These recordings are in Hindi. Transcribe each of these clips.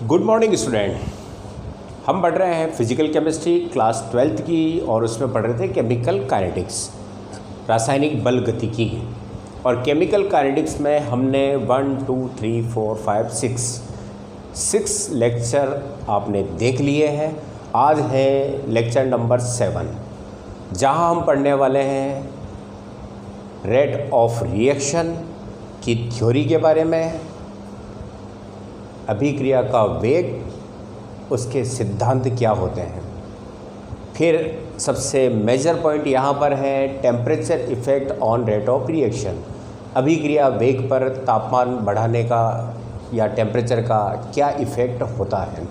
Good morning student. हम पढ़ रहे हैं फिजिकल केमिस्ट्री क्लास 12th की और उसमें पढ़ रहे थे केमिकल काइनेटिक्स, रासायनिक बल गतिकी। और केमिकल काइनेटिक्स में हमने 1 2 3 4 5 6 लेक्चर आपने देख लिए हैं। आज है लेक्चर नंबर 7 जहां हम पढ़ने वाले हैं रेट ऑफ रिएक्शन की थ्योरी के बारे में, अभिक्रिया का वेग, उसके सिद्धांत क्या होते हैं। फिर सबसे मेजर पॉइंट यहाँ पर है temperature effect on rate of reaction, अभिक्रिया वेग पर तापमान बढ़ाने का या टेम्परेचर का क्या इफ़ेक्ट होता है।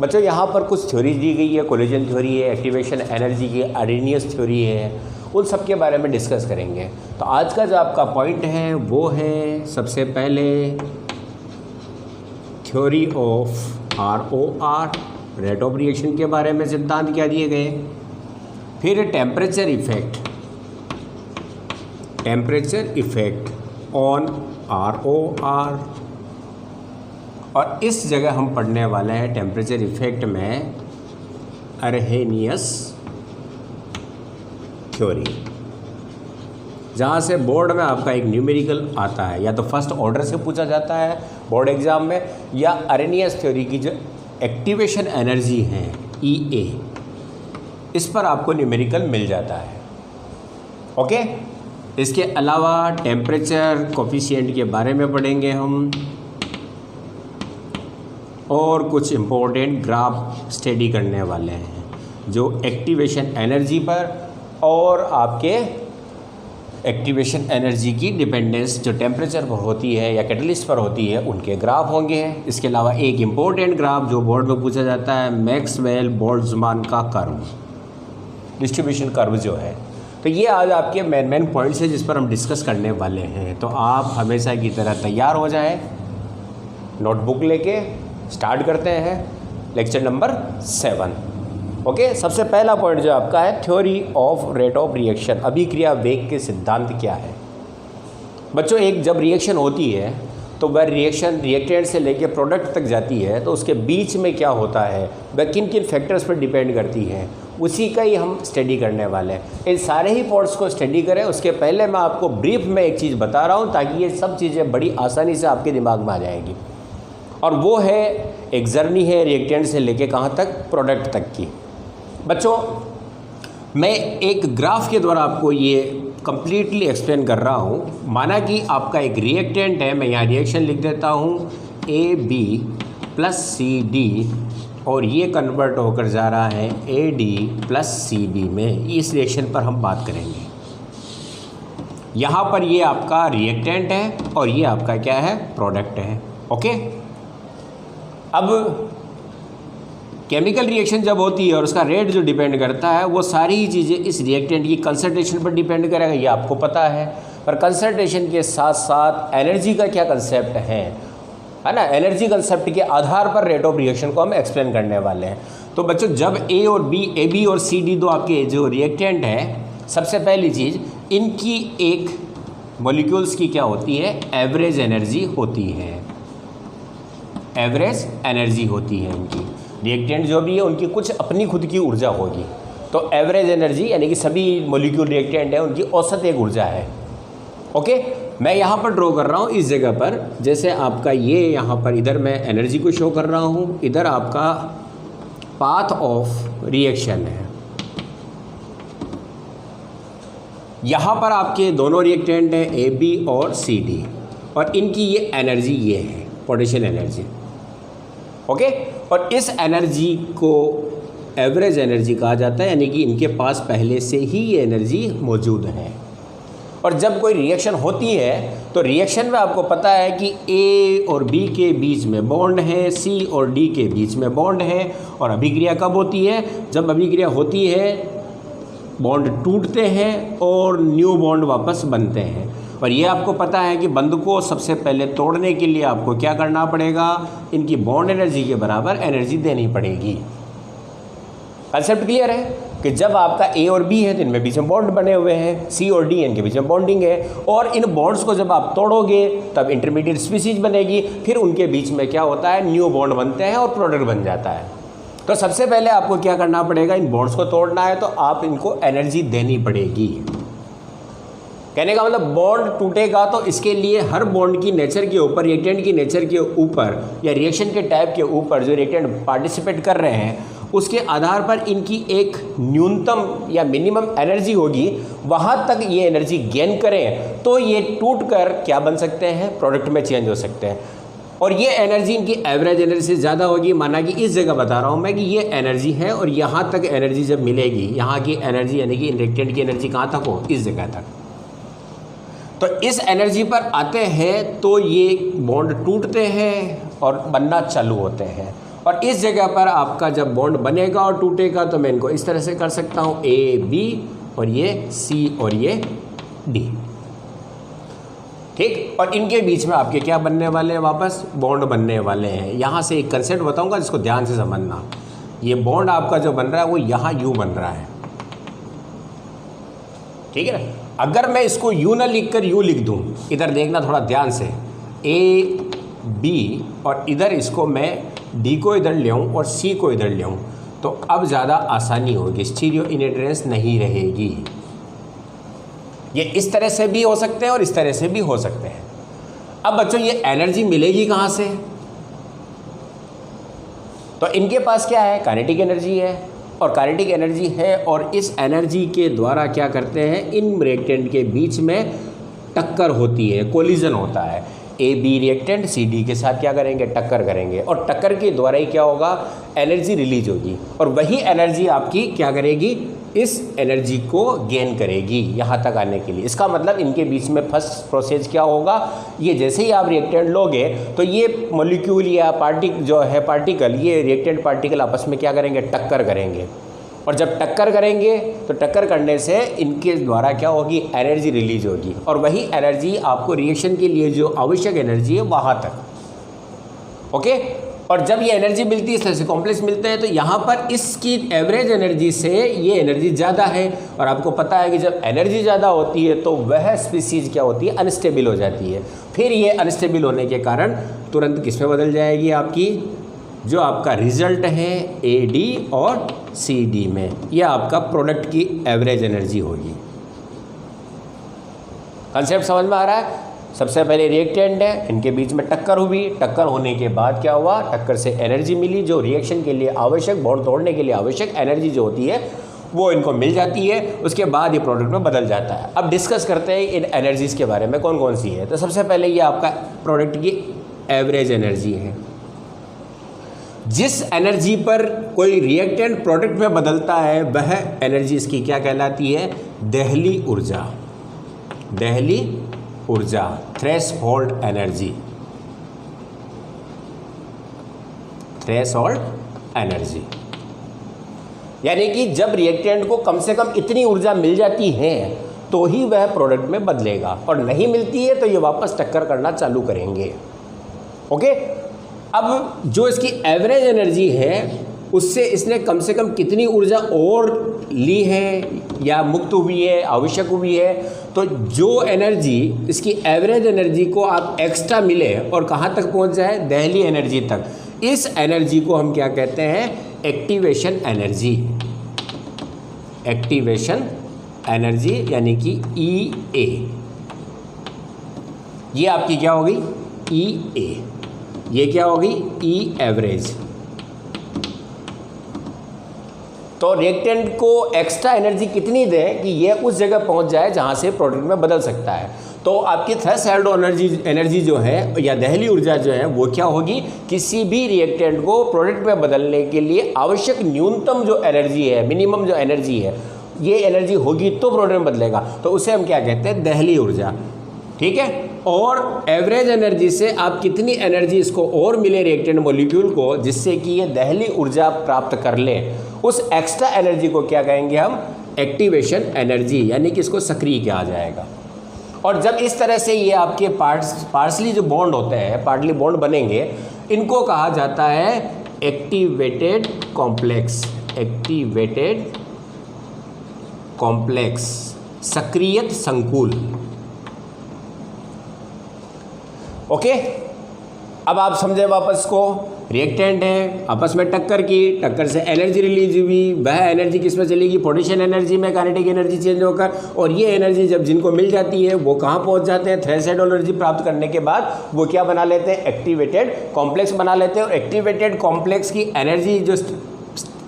बच्चों यहाँ पर कुछ थ्योरी दी गई है, कोलिजन थ्योरी है, एक्टिवेशन एनर्जी की आर्रीनियस थ्योरी है, उन सब के बारे में डिस्कस करेंगे। तो आज का जो आपका पॉइंट है वो है सबसे पहले theory of ROR, rate of reaction के बारे में सिद्धांत क्या दिए गए। फिर टेम्परेचर इफेक्ट ऑन ROR, और इस जगह हम पढ़ने वाले हैं टेम्परेचर इफेक्ट में अर्हेनियस थ्योरी, जहाँ से बोर्ड में आपका एक न्यूमेरिकल आता है, या तो फर्स्ट ऑर्डर से पूछा जाता है बोर्ड एग्ज़ाम में, या अर्हेनियस थ्योरी की जो एक्टिवेशन एनर्जी है EA, इस पर आपको न्यूमेरिकल मिल जाता है। ओके, इसके अलावा टेम्परेचर कोफिशिएंट के बारे में पढ़ेंगे हम, और कुछ इम्पोर्टेंट ग्राफ स्टडी करने वाले हैं जो एक्टिवेशन एनर्जी पर और आपके एक्टिवेशन एनर्जी की डिपेंडेंस जो टेम्परेचर पर होती है या कैटलिस्ट पर होती है, उनके ग्राफ होंगे। इसके अलावा एक इम्पोर्टेंट ग्राफ जो बोर्ड में पूछा जाता है मैक्सवेल बोल्ट्जमान का कर्व, डिस्ट्रीब्यूशन कर्व जो है। तो ये आज आपके मेन पॉइंट्स हैं जिस पर हम डिस्कस करने वाले हैं। तो आप हमेशा की तरह तैयार हो जाएं, नोटबुक लेके स्टार्ट करते हैं लेक्चर नंबर 7। ओके, सबसे पहला पॉइंट जो आपका है theory of rate of reaction, अभिक्रिया वेग के सिद्धांत क्या है। बच्चों, एक जब रिएक्शन होती है तो वह रिएक्शन रिएक्टेंट से लेकर प्रोडक्ट तक जाती है, तो उसके बीच में क्या होता है, वह किन किन फैक्टर्स पर डिपेंड करती है, उसी का ही हम स्टडी करने वाले हैं। इन सारे ही पॉइंट्स को स्टडी करें उसके पहले मैं आपको ब्रीफ में एक चीज़ बता रहा हूँ ताकि ये सब चीज़ें बड़ी आसानी से आपके दिमाग में आ जाएगी। और वो है एक जर्नी है रिएक्टेंट से लेके कहाँ तक, प्रोडक्ट तक की। बच्चों, मैं एक ग्राफ के द्वारा आपको ये कंप्लीटली एक्सप्लेन कर रहा हूँ। माना कि आपका एक रिएक्टेंट है, मैं यहाँ रिएक्शन लिख देता हूँ AB + CD, और ये कन्वर्ट होकर जा रहा है AD + CB में। इस रिएक्शन पर हम बात करेंगे। यहाँ पर ये आपका रिएक्टेंट है और ये आपका क्या है, प्रोडक्ट है। ओके, अब केमिकल रिएक्शन जब होती है और उसका रेट जो डिपेंड करता है, वो सारी ही चीज़ें इस रिएक्टेंट की कंसंट्रेशन पर डिपेंड करेगा, ये आपको पता है। पर कंसंट्रेशन के साथ साथ एनर्जी का क्या कंसेप्ट है ना, एनर्जी कंसेप्ट के आधार पर रेट ऑफ रिएक्शन को हम एक्सप्लेन करने वाले हैं। तो बच्चों, जब AB और CD दो आपके जो रिएक्टेंट हैं, सबसे पहली चीज़ इनकी एक मॉलिक्यूल्स की क्या होती है, एवरेज एनर्जी होती है। एवरेज एनर्जी होती है इनकी, रिएक्टेंट जो भी है उनकी कुछ अपनी खुद की ऊर्जा होगी। तो एवरेज एनर्जी यानी कि सभी मॉलिक्यूल रिएक्टेंट हैं उनकी औसत एक ऊर्जा है। ओके, मैं यहाँ पर ड्रॉ कर रहा हूँ इस जगह पर, जैसे आपका ये यहाँ पर इधर मैं एनर्जी को शो कर रहा हूँ, इधर आपका पाथ ऑफ रिएक्शन है। यहाँ पर आपके दोनों रिएक्टेंट हैं AB और CD, और इनकी ये एनर्जी ये है पोटेंशियल एनर्जी। ओके, और इस एनर्जी को एवरेज एनर्जी कहा जाता है, यानी कि इनके पास पहले से ही ये एनर्जी मौजूद है। और जब कोई रिएक्शन होती है तो रिएक्शन में आपको पता है कि A और B के बीच में बॉन्ड है, C और D के बीच में बॉन्ड है। और अभिक्रिया कब होती है, जब अभिक्रिया होती है बॉन्ड टूटते हैं और न्यू बॉन्ड वापस बनते हैं। और ये आपको पता है कि बंध को सबसे पहले तोड़ने के लिए आपको क्या करना पड़ेगा, इनकी बॉन्ड एनर्जी के बराबर एनर्जी देनी पड़ेगी। कंसेप्ट क्लियर है कि जब आपका ए और बी है तो इनमें बीच में बॉन्ड बने हुए हैं, सी और डी इनके बीच में बॉन्डिंग है, और इन बॉन्ड्स को जब आप तोड़ोगे तब इंटरमीडिएट स्पीसीज बनेगी, फिर उनके बीच में क्या होता है, न्यू बॉन्ड बनते हैं और प्रोडक्ट बन जाता है। तो सबसे पहले आपको क्या करना पड़ेगा, इन बॉन्ड्स को तोड़ना है तो आप इनको एनर्जी देनी पड़ेगी। कहने का मतलब बॉन्ड टूटेगा तो इसके लिए हर बॉन्ड की नेचर के ऊपर, रिएक्टेंट की नेचर के ऊपर या रिएक्शन के टाइप के ऊपर जो रिएक्टेंट पार्टिसिपेट कर रहे हैं उसके आधार पर इनकी एक न्यूनतम या मिनिमम एनर्जी होगी, वहाँ तक ये एनर्जी गेन करें तो ये टूट कर क्या बन सकते हैं, प्रोडक्ट में चेंज हो सकते हैं। और ये एनर्जी इनकी एवरेज एनर्जी से ज़्यादा होगी। माना कि इस जगह बता रहा हूँ मैं कि ये एनर्जी है और यहाँ तक एनर्जी जब मिलेगी, यहाँ की एनर्जी यानी कि रिएक्टेंट की एनर्जी कहाँ तक हो, इस जगह तक, तो इस एनर्जी पर आते हैं तो ये बॉन्ड टूटते हैं और बनना चालू होते हैं। और इस जगह पर आपका जब बॉन्ड बनेगा और टूटेगा तो मैं इनको इस तरह से कर सकता हूँ, ए बी और ये सी और ये डी, ठीक। और इनके बीच में आपके क्या बनने वाले हैं, वापस बॉन्ड बनने वाले हैं। यहाँ से एक कंसेप्ट बताऊँगा जिसको ध्यान से समझना। ये बॉन्ड आपका जो बन रहा है वो यहाँ यू बन रहा है, ठीक है। अगर मैं इसको यू ना लिख कर यू लिख दूँ, इधर देखना थोड़ा ध्यान से, ए बी और इधर इसको मैं डी को इधर ले आऊँ और सी को इधर ले आऊँ, तो अब ज़्यादा आसानी होगी, स्टीरियो इनहेरिटेंस नहीं रहेगी। ये इस तरह से भी हो सकते हैं और इस तरह से भी हो सकते हैं। अब बच्चों ये एनर्जी मिलेगी कहाँ से, तो इनके पास क्या है, काइनेटिक एनर्जी है, और काइनेटिक एनर्जी है और इस एनर्जी के द्वारा क्या करते हैं, इन रिएक्टेंट के बीच में टक्कर होती है, कोलिजन होता है। A B reactant C D के साथ क्या करेंगे, टक्कर करेंगे, और टक्कर के द्वारा ही क्या होगा, एनर्जी रिलीज होगी, और वही एनर्जी आपकी क्या करेगी, इस एनर्जी को गेन करेगी यहाँ तक आने के लिए। इसका मतलब इनके बीच में फर्स्ट प्रोसेस क्या होगा, ये जैसे ही आप रिएक्टेंट लोगे तो ये मॉलिक्यूल या पार्टिकल ये रिएक्टेंट पार्टिकल आपस में क्या करेंगे, टक्कर करेंगे, और जब टक्कर करेंगे तो टक्कर करने से इनके द्वारा क्या होगी, एनर्जी रिलीज होगी, और वही एनर्जी आपको रिएक्शन के लिए जो आवश्यक एनर्जी है वहाँ तक, ओके। और जब ये एनर्जी मिलती है, इस तरह से कॉम्प्लेक्स मिलते हैं, तो यहाँ पर इसकी एवरेज एनर्जी से ये एनर्जी ज़्यादा है, और आपको पता है कि जब एनर्जी ज़्यादा होती है तो वह स्पीसीज क्या होती है, अनस्टेबल हो जाती है। फिर ये अनस्टेबल होने के कारण तुरंत किस में बदल जाएगी, आपकी जो आपका रिजल्ट है ए डी और सी डी में, यह आपका प्रोडक्ट की एवरेज एनर्जी होगी। कंसेप्ट समझ में आ रहा है। सबसे पहले रिएक्टेंट है, इनके बीच में टक्कर हुई, टक्कर होने के बाद क्या हुआ, टक्कर से एनर्जी मिली, जो रिएक्शन के लिए आवश्यक, बॉन्ड तोड़ने के लिए आवश्यक एनर्जी जो होती है वो इनको मिल जाती है। उसके बाद ये प्रोडक्ट में बदल जाता है। अब डिस्कस करते हैं इन एनर्जीज़ के बारे में, कौन कौन सी है। तो सबसे पहले ये आपका प्रोडक्ट की एवरेज एनर्जी है। जिस एनर्जी पर कोई रिएक्टेंट प्रोडक्ट में बदलता है वह एनर्जी इसकी क्या कहलाती है, देहली ऊर्जा। देहली ऊर्जा, थ्रेशहोल्ड एनर्जी, थ्रेशहोल्ड एनर्जी, यानी कि जब रिएक्टेंट को कम से कम इतनी ऊर्जा मिल जाती है तो ही वह प्रोडक्ट में बदलेगा, और नहीं मिलती है तो ये वापस टक्कर करना चालू करेंगे, ओके। अब जो इसकी एवरेज एनर्जी है उससे इसने कम से कम कितनी ऊर्जा और ली है या मुक्त हुई है, आवश्यक हुई है, तो जो एनर्जी इसकी एवरेज एनर्जी को आप एक्स्ट्रा मिले और कहाँ तक पहुँच जाए, देहली एनर्जी तक, इस एनर्जी को हम क्या कहते हैं, एक्टिवेशन एनर्जी। एक्टिवेशन एनर्जी यानी कि ई ए, ये आपकी क्या होगी, ई ए, ये क्या होगी, ई एवरेज। तो रिएक्टेंट को एक्स्ट्रा एनर्जी कितनी दें कि ये उस जगह पहुंच जाए जहां से प्रोडक्ट में बदल सकता है। तो आपकी थ्रेशहोल्ड एनर्जी जो है या देहली ऊर्जा जो है वो क्या होगी, किसी भी रिएक्टेंट को प्रोडक्ट में बदलने के लिए आवश्यक न्यूनतम जो एनर्जी है, मिनिमम जो एनर्जी है, ये एनर्जी होगी तो प्रोडक्ट में बदलेगा, तो उसे हम क्या कहते हैं, देहली ऊर्जा, ठीक है। और एवरेज एनर्जी से आप कितनी एनर्जी इसको और मिले रिएक्टेंट मॉलिक्यूल को जिससे कि ये देहली ऊर्जा प्राप्त कर ले, उस एक्स्ट्रा एनर्जी को क्या कहेंगे हम, एक्टिवेशन एनर्जी, यानी कि इसको सक्रिय किया जाएगा। और जब इस तरह से ये आपके पार्सली जो बॉन्ड होते हैं, पार्टली बॉन्ड बनेंगे, इनको कहा जाता है एक्टिवेटेड कॉम्प्लेक्स। एक्टिवेटेड कॉम्प्लेक्स, सक्रियत संकुल। ओके, अब आप समझे वापस को, रिएक्टेंट है, आपस में टक्कर की, टक्कर से एनर्जी रिलीज हुई, वह एनर्जी किस में चलेगी, पोटेंशियल एनर्जी में, काइनेटिक एनर्जी चेंज होकर, और ये एनर्जी जब जिनको मिल जाती है वो कहाँ पहुँच जाते हैं, थ्रेशोल्ड एनर्जी प्राप्त करने के बाद वो क्या बना लेते हैं, एक्टिवेटेड कॉम्प्लेक्स बना लेते हैं। और एक्टिवेटेड कॉम्प्लेक्स की एनर्जी जो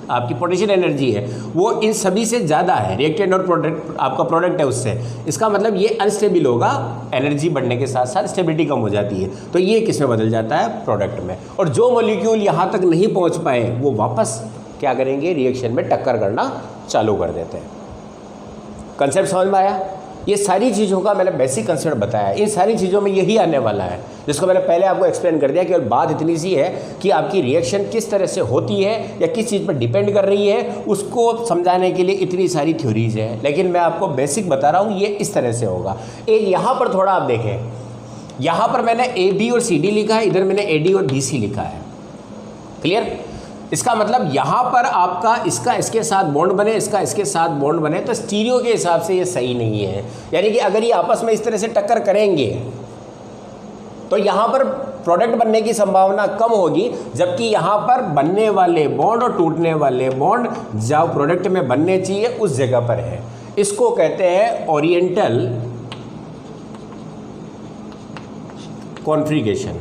आपकी पोटेंशियल एनर्जी है वो इन सभी से ज़्यादा है, रिएक्टेंट और प्रोडक्ट आपका प्रोडक्ट है उससे। इसका मतलब ये अनस्टेबल होगा, एनर्जी बढ़ने के साथ साथ स्टेबिलिटी कम हो जाती है, तो ये किस में बदल जाता है, प्रोडक्ट में। और जो मॉलिक्यूल यहाँ तक नहीं पहुँच पाए वो वापस क्या करेंगे, रिएक्शन में टक्कर करना चालू कर देते हैं। कंसेप्ट समझ में आया? ये सारी चीज़ों का मैंने बेसिक कंसेप्ट बताया, इन सारी चीज़ों में यही आने वाला है, जिसको मैंने पहले आपको एक्सप्लेन कर दिया कि बात इतनी सी है कि आपकी रिएक्शन किस तरह से होती है या किस चीज़ पर डिपेंड कर रही है, उसको समझाने के लिए इतनी सारी थ्योरीज है। लेकिन मैं आपको बेसिक बता रहा हूँ, ये इस तरह से होगा। एक यहाँ पर थोड़ा आप देखें, यहाँ पर मैंने ए बी और सी डी लिखा है, इधर मैंने ए डी और बी सी लिखा है। क्लियर? इसका मतलब यहाँ पर आपका इसका इसके साथ बॉन्ड बने, इसका इसके साथ बॉन्ड बने, तो स्टीरियो के हिसाब से ये सही नहीं है। यानी कि अगर ये आपस में इस तरह से टक्कर करेंगे तो यहाँ पर प्रोडक्ट बनने की संभावना कम होगी, जबकि यहाँ पर बनने वाले बॉन्ड और टूटने वाले बॉन्ड जहाँ प्रोडक्ट में बनने चाहिए उस जगह पर है। इसको कहते हैं ओरिएंटल कॉन्फ़िगरेशन।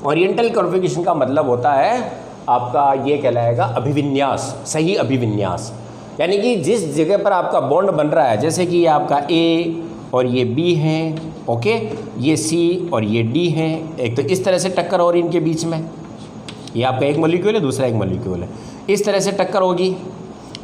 ओरिएंटल कॉन्फ़िगरेशन का मतलब होता है आपका ये कहलाएगा अभिविन्यास, सही अभिविन्यास। यानी कि जिस जगह पर आपका बॉन्ड बन रहा है, जैसे कि ये आपका ए और ये बी है, ओके, ये सी और ये डी है, एक तो इस तरह से टक्कर हो रही इनके बीच में, ये आपका एक मॉलिक्यूल है, दूसरा एक मॉलिक्यूल है, इस तरह से टक्कर होगी।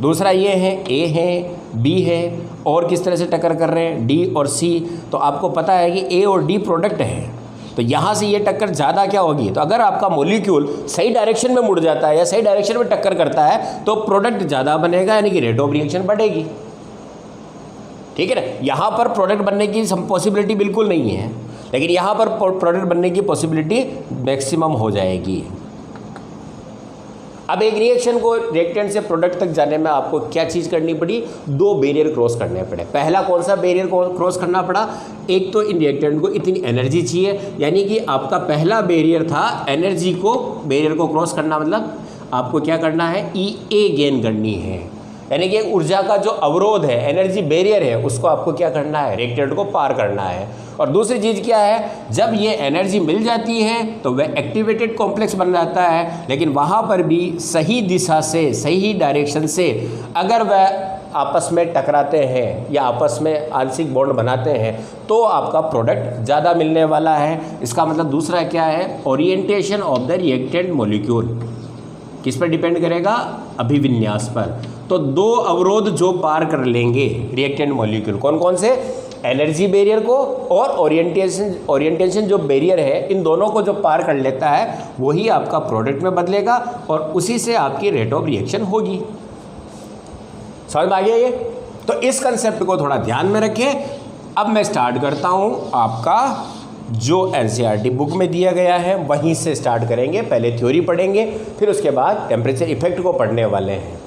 दूसरा ये है, ए है, बी है, और किस तरह से टक्कर कर रहे हैं, डी और सी। तो आपको पता है कि ए और डी प्रोडक्ट है, तो यहाँ से ये टक्कर ज़्यादा क्या होगी, तो अगर आपका मॉलिक्यूल सही डायरेक्शन में मुड़ जाता है या सही डायरेक्शन में टक्कर करता है तो प्रोडक्ट ज़्यादा बनेगा, यानी कि रेट ऑफ रिएक्शन बढ़ेगी। ठीक है ना? यहाँ पर प्रोडक्ट बनने की पॉसिबिलिटी बिल्कुल नहीं है, लेकिन यहाँ पर प्रोडक्ट बनने की पॉसिबिलिटी मैक्सिमम हो जाएगी। अब एक रिएक्शन को रिएक्टेंट से प्रोडक्ट तक जाने में आपको क्या चीज़ करनी पड़ी, दो बैरियर क्रॉस करने पड़े। पहला कौन सा बैरियर को क्रॉस करना पड़ा, एक तो इन रिएक्टेंट को इतनी एनर्जी चाहिए, यानी कि आपका पहला बैरियर था एनर्जी को, बैरियर को क्रॉस करना मतलब आपको क्या करना है, ई गेन करनी है, यानी कि ऊर्जा का जो अवरोध है, एनर्जी बैरियर है, उसको आपको क्या करना है, रिएक्टेंट को पार करना है। और दूसरी चीज़ क्या है, जब ये एनर्जी मिल जाती है तो वह एक्टिवेटेड कॉम्प्लेक्स बन जाता है, लेकिन वहाँ पर भी सही दिशा से, सही डायरेक्शन से अगर वह आपस में टकराते हैं या आपस में आंशिक बॉन्ड बनाते हैं तो आपका प्रोडक्ट ज़्यादा मिलने वाला है। इसका मतलब दूसरा क्या है, orientation of the reactant molecule किस पर डिपेंड करेगा, अभिविन्यास पर। तो दो अवरोध जो पार कर लेंगे रिएक्टेंट मॉलिक्यूल, कौन कौन से, एनर्जी बैरियर को और ओरिएंटेशन जो बैरियर है, इन दोनों को जो पार कर लेता है वही आपका प्रोडक्ट में बदलेगा और उसी से आपकी रेट ऑफ रिएक्शन होगी। समझ में आ गया ये? तो इस कंसेप्ट को थोड़ा ध्यान में रखें। अब मैं स्टार्ट करता हूँ, आपका जो एनसीईआरटी बुक में दिया गया है वहीं से स्टार्ट करेंगे। पहले थ्योरी पढ़ेंगे, फिर उसके बाद टेम्परेचर इफेक्ट को पढ़ने वाले हैं।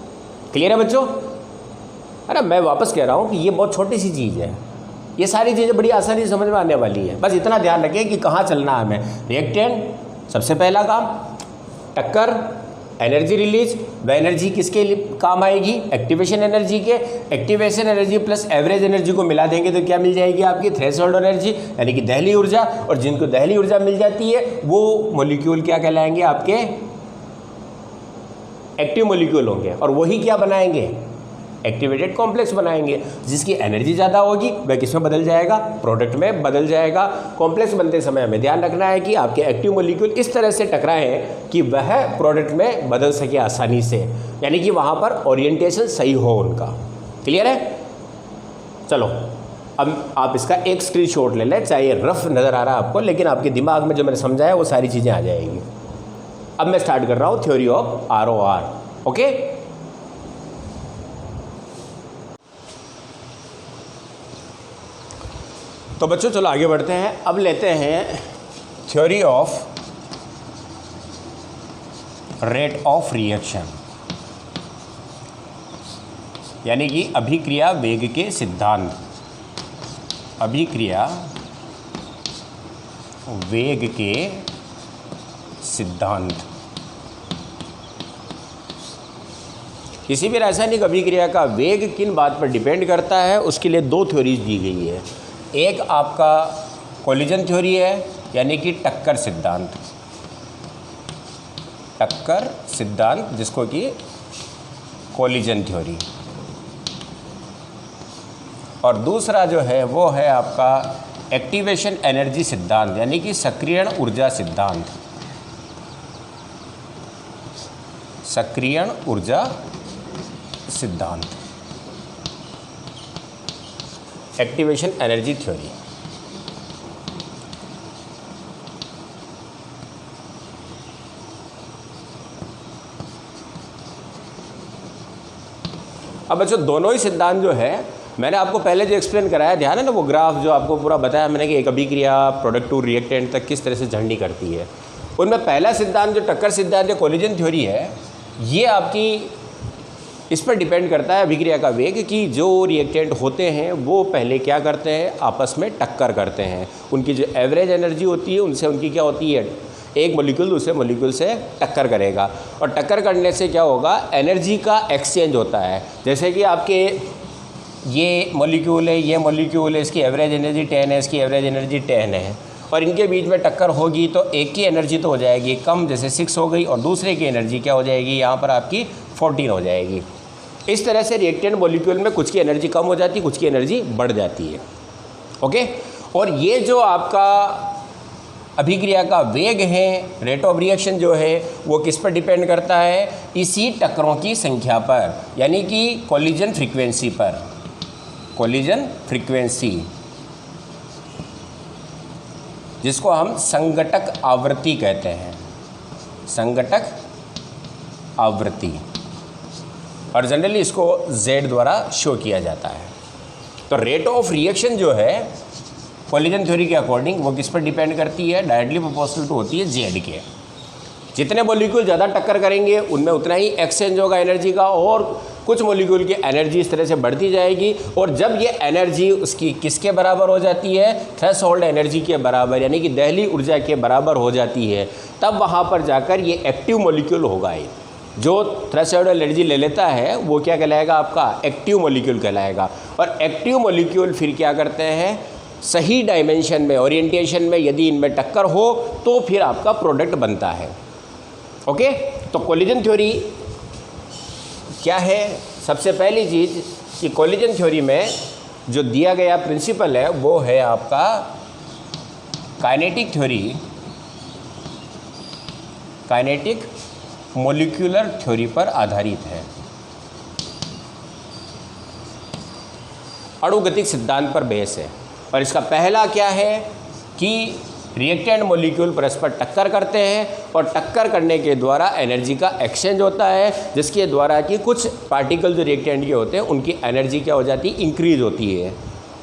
क्लियर है बच्चों? अरे मैं वापस कह रहा हूँ कि ये बहुत छोटी सी चीज़ है, ये सारी चीज़ें बड़ी आसानी से समझ में आने वाली है। बस इतना ध्यान रखें कि कहाँ चलना है हमें। रिएक्टेंट सबसे पहला काम, टक्कर, एनर्जी रिलीज, वह एनर्जी किसके लिए काम आएगी, एक्टिवेशन एनर्जी के। Activation energy plus average energy को मिला देंगे तो क्या मिल जाएगी आपकी, थ्रेशोल्ड एनर्जी, यानी कि दहली ऊर्जा। और जिनको दहली ऊर्जा मिल जाती है वो मॉलिक्यूल क्या कहलाएंगे, आपके एक्टिव मॉलिक्यूल होंगे, और वही क्या बनाएंगे, एक्टिवेटेड कॉम्प्लेक्स बनाएंगे। जिसकी एनर्जी ज़्यादा होगी वह किस में बदल जाएगा, प्रोडक्ट में बदल जाएगा। कॉम्प्लेक्स बनते समय हमें ध्यान रखना है कि आपके एक्टिव मॉलिक्यूल इस तरह से टकराएं कि वह प्रोडक्ट में बदल सके आसानी से, यानी कि वहाँ पर ओरिएंटेशन सही हो उनका। क्लियर है? चलो अब आप इसका एक स्क्रीनशॉट ले लें, चाहे रफ नज़र आ रहा है आपको, लेकिन आपके दिमाग में जो मैंने समझाया वो सारी चीज़ें आ जाएगी। अब मैं स्टार्ट कर रहा हूँ थ्योरी ऑफ ROR। ओके, तो बच्चों चलो आगे बढ़ते हैं। अब लेते हैं theory of rate of reaction. यानी कि अभिक्रिया वेग के सिद्धांत, अभिक्रिया वेग के सिद्धांत। किसी भी रासायनिक अभिक्रिया का वेग किन बात पर डिपेंड करता है, उसके लिए दो थ्योरीज दी गई है। एक आपका कोलिजन थ्योरी है, यानी कि टक्कर सिद्धांत, टक्कर सिद्धांत जिसको कि कोलिजन थ्योरी, और दूसरा जो है वो है आपका एक्टिवेशन एनर्जी सिद्धांत, यानी कि सक्रियण ऊर्जा सिद्धांत, सक्रियण ऊर्जा सिद्धांत, एक्टिवेशन एनर्जी थ्योरी। अब बच्चों दोनों ही सिद्धांत जो है मैंने आपको पहले जो एक्सप्लेन कराया, ध्यान है ना वो ग्राफ जो आपको पूरा बताया मैंने कि एक अभिक्रिया प्रोडक्ट टू रिएक्टेंट तक किस तरह से जर्नी करती है। उनमें पहला सिद्धांत जो टक्कर सिद्धांत या कोलिजन थ्योरी है, ये आपकी इस पर डिपेंड करता है अभिक्रिया का वेग कि जो रिएक्टेंट होते हैं वो पहले क्या करते हैं, आपस में टक्कर करते हैं। उनकी जो एवरेज एनर्जी होती है उनसे उनकी क्या होती है, एक मॉलिक्यूल दूसरे मॉलिक्यूल से टक्कर करेगा, और टक्कर करने से क्या होगा, एनर्जी का एक्सचेंज होता है। जैसे कि आपके ये मॉलिक्यूल है, ये मॉलिक्यूल है, इसकी एवरेज एनर्जी 10 है, इसकी एवरेज एनर्जी 10 है, और इनके बीच में टक्कर होगी तो एक की एनर्जी तो हो जाएगी कम, जैसे 6 हो गई, और दूसरे की एनर्जी क्या हो जाएगी, यहाँ पर आपकी 14 हो जाएगी। इस तरह से रिएक्टेंट मॉलिक्यूल में कुछ की एनर्जी कम हो जाती है, कुछ की एनर्जी बढ़ जाती है। ओके, और ये जो आपका अभिक्रिया का वेग है, रेट ऑफ रिएक्शन जो है वो किस पर डिपेंड करता है, इसी टक्करों की संख्या पर, यानी कि कोलिजन फ्रीक्वेंसी पर, कोलिजन फ्रीक्वेंसी जिसको हम संघटक आवृत्ति कहते हैं, संघटक आवृत्ति, और जनरली इसको Z द्वारा शो किया जाता है। तो रेट ऑफ रिएक्शन जो है कोलिजन थ्योरी के अकॉर्डिंग वो किस पर डिपेंड करती है, डायरेक्टली प्रोपोर्शनल टू होती है Z के। जितने मॉलिक्यूल ज़्यादा टक्कर करेंगे उनमें उतना ही एक्सचेंज होगा एनर्जी का, और कुछ मॉलिक्यूल की एनर्जी इस तरह से बढ़ती जाएगी, और जब ये एनर्जी उसकी किसके बराबर हो जाती है, थ्रेशोल्ड एनर्जी के बराबर, यानी कि दहली ऊर्जा के बराबर हो जाती है, तब वहाँ पर जाकर ये एक्टिव मॉलिक्यूल होगा। ये जो थ्रेशोल्ड एनर्जी ले लेता है वो क्या कहलाएगा, आपका एक्टिव मॉलिक्यूल कहलाएगा। और एक्टिव मॉलिक्यूल फिर क्या करते हैं, सही डायमेंशन में, ओरिएंटेशन में यदि इनमें टक्कर हो तो फिर आपका प्रोडक्ट बनता है। ओके, तो कोलिजन थ्योरी क्या है, सबसे पहली चीज़ कि कोलिजन थ्योरी में जो दिया गया प्रिंसिपल है वो है आपका kinetic theory, kinetic molecular theory पर आधारित है, अणुगतिक सिद्धांत पर बेस है। और इसका पहला क्या है कि रिएक्टेंट मॉलिक्यूल परस्पर टक्कर करते हैं, और टक्कर करने के द्वारा एनर्जी का एक्सचेंज होता है, जिसके द्वारा कि कुछ पार्टिकल जो रिएक्टेंट के होते हैं उनकी एनर्जी क्या हो जाती है, इंक्रीज होती है।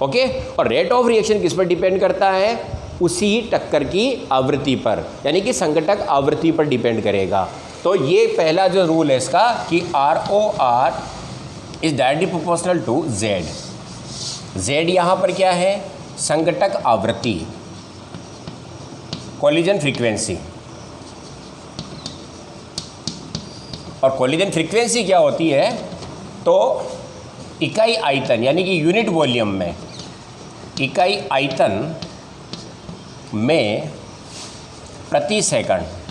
ओके, और रेट ऑफ रिएक्शन किस पर डिपेंड करता है, उसी टक्कर की आवृत्ति पर, यानी कि संघटक आवृत्ति पर डिपेंड करेगा। तो ये पहला जो रूल है इसका कि ROR is directly proportional to Z। Z यहाँ पर क्या है, संघटक आवृत्ति, कोलिजन फ्रीक्वेंसी, और कोलिजन फ्रीक्वेंसी क्या होती है, तो इकाई आयतन यानी कि यूनिट वॉल्यूम में, इकाई आयतन में प्रति सेकंड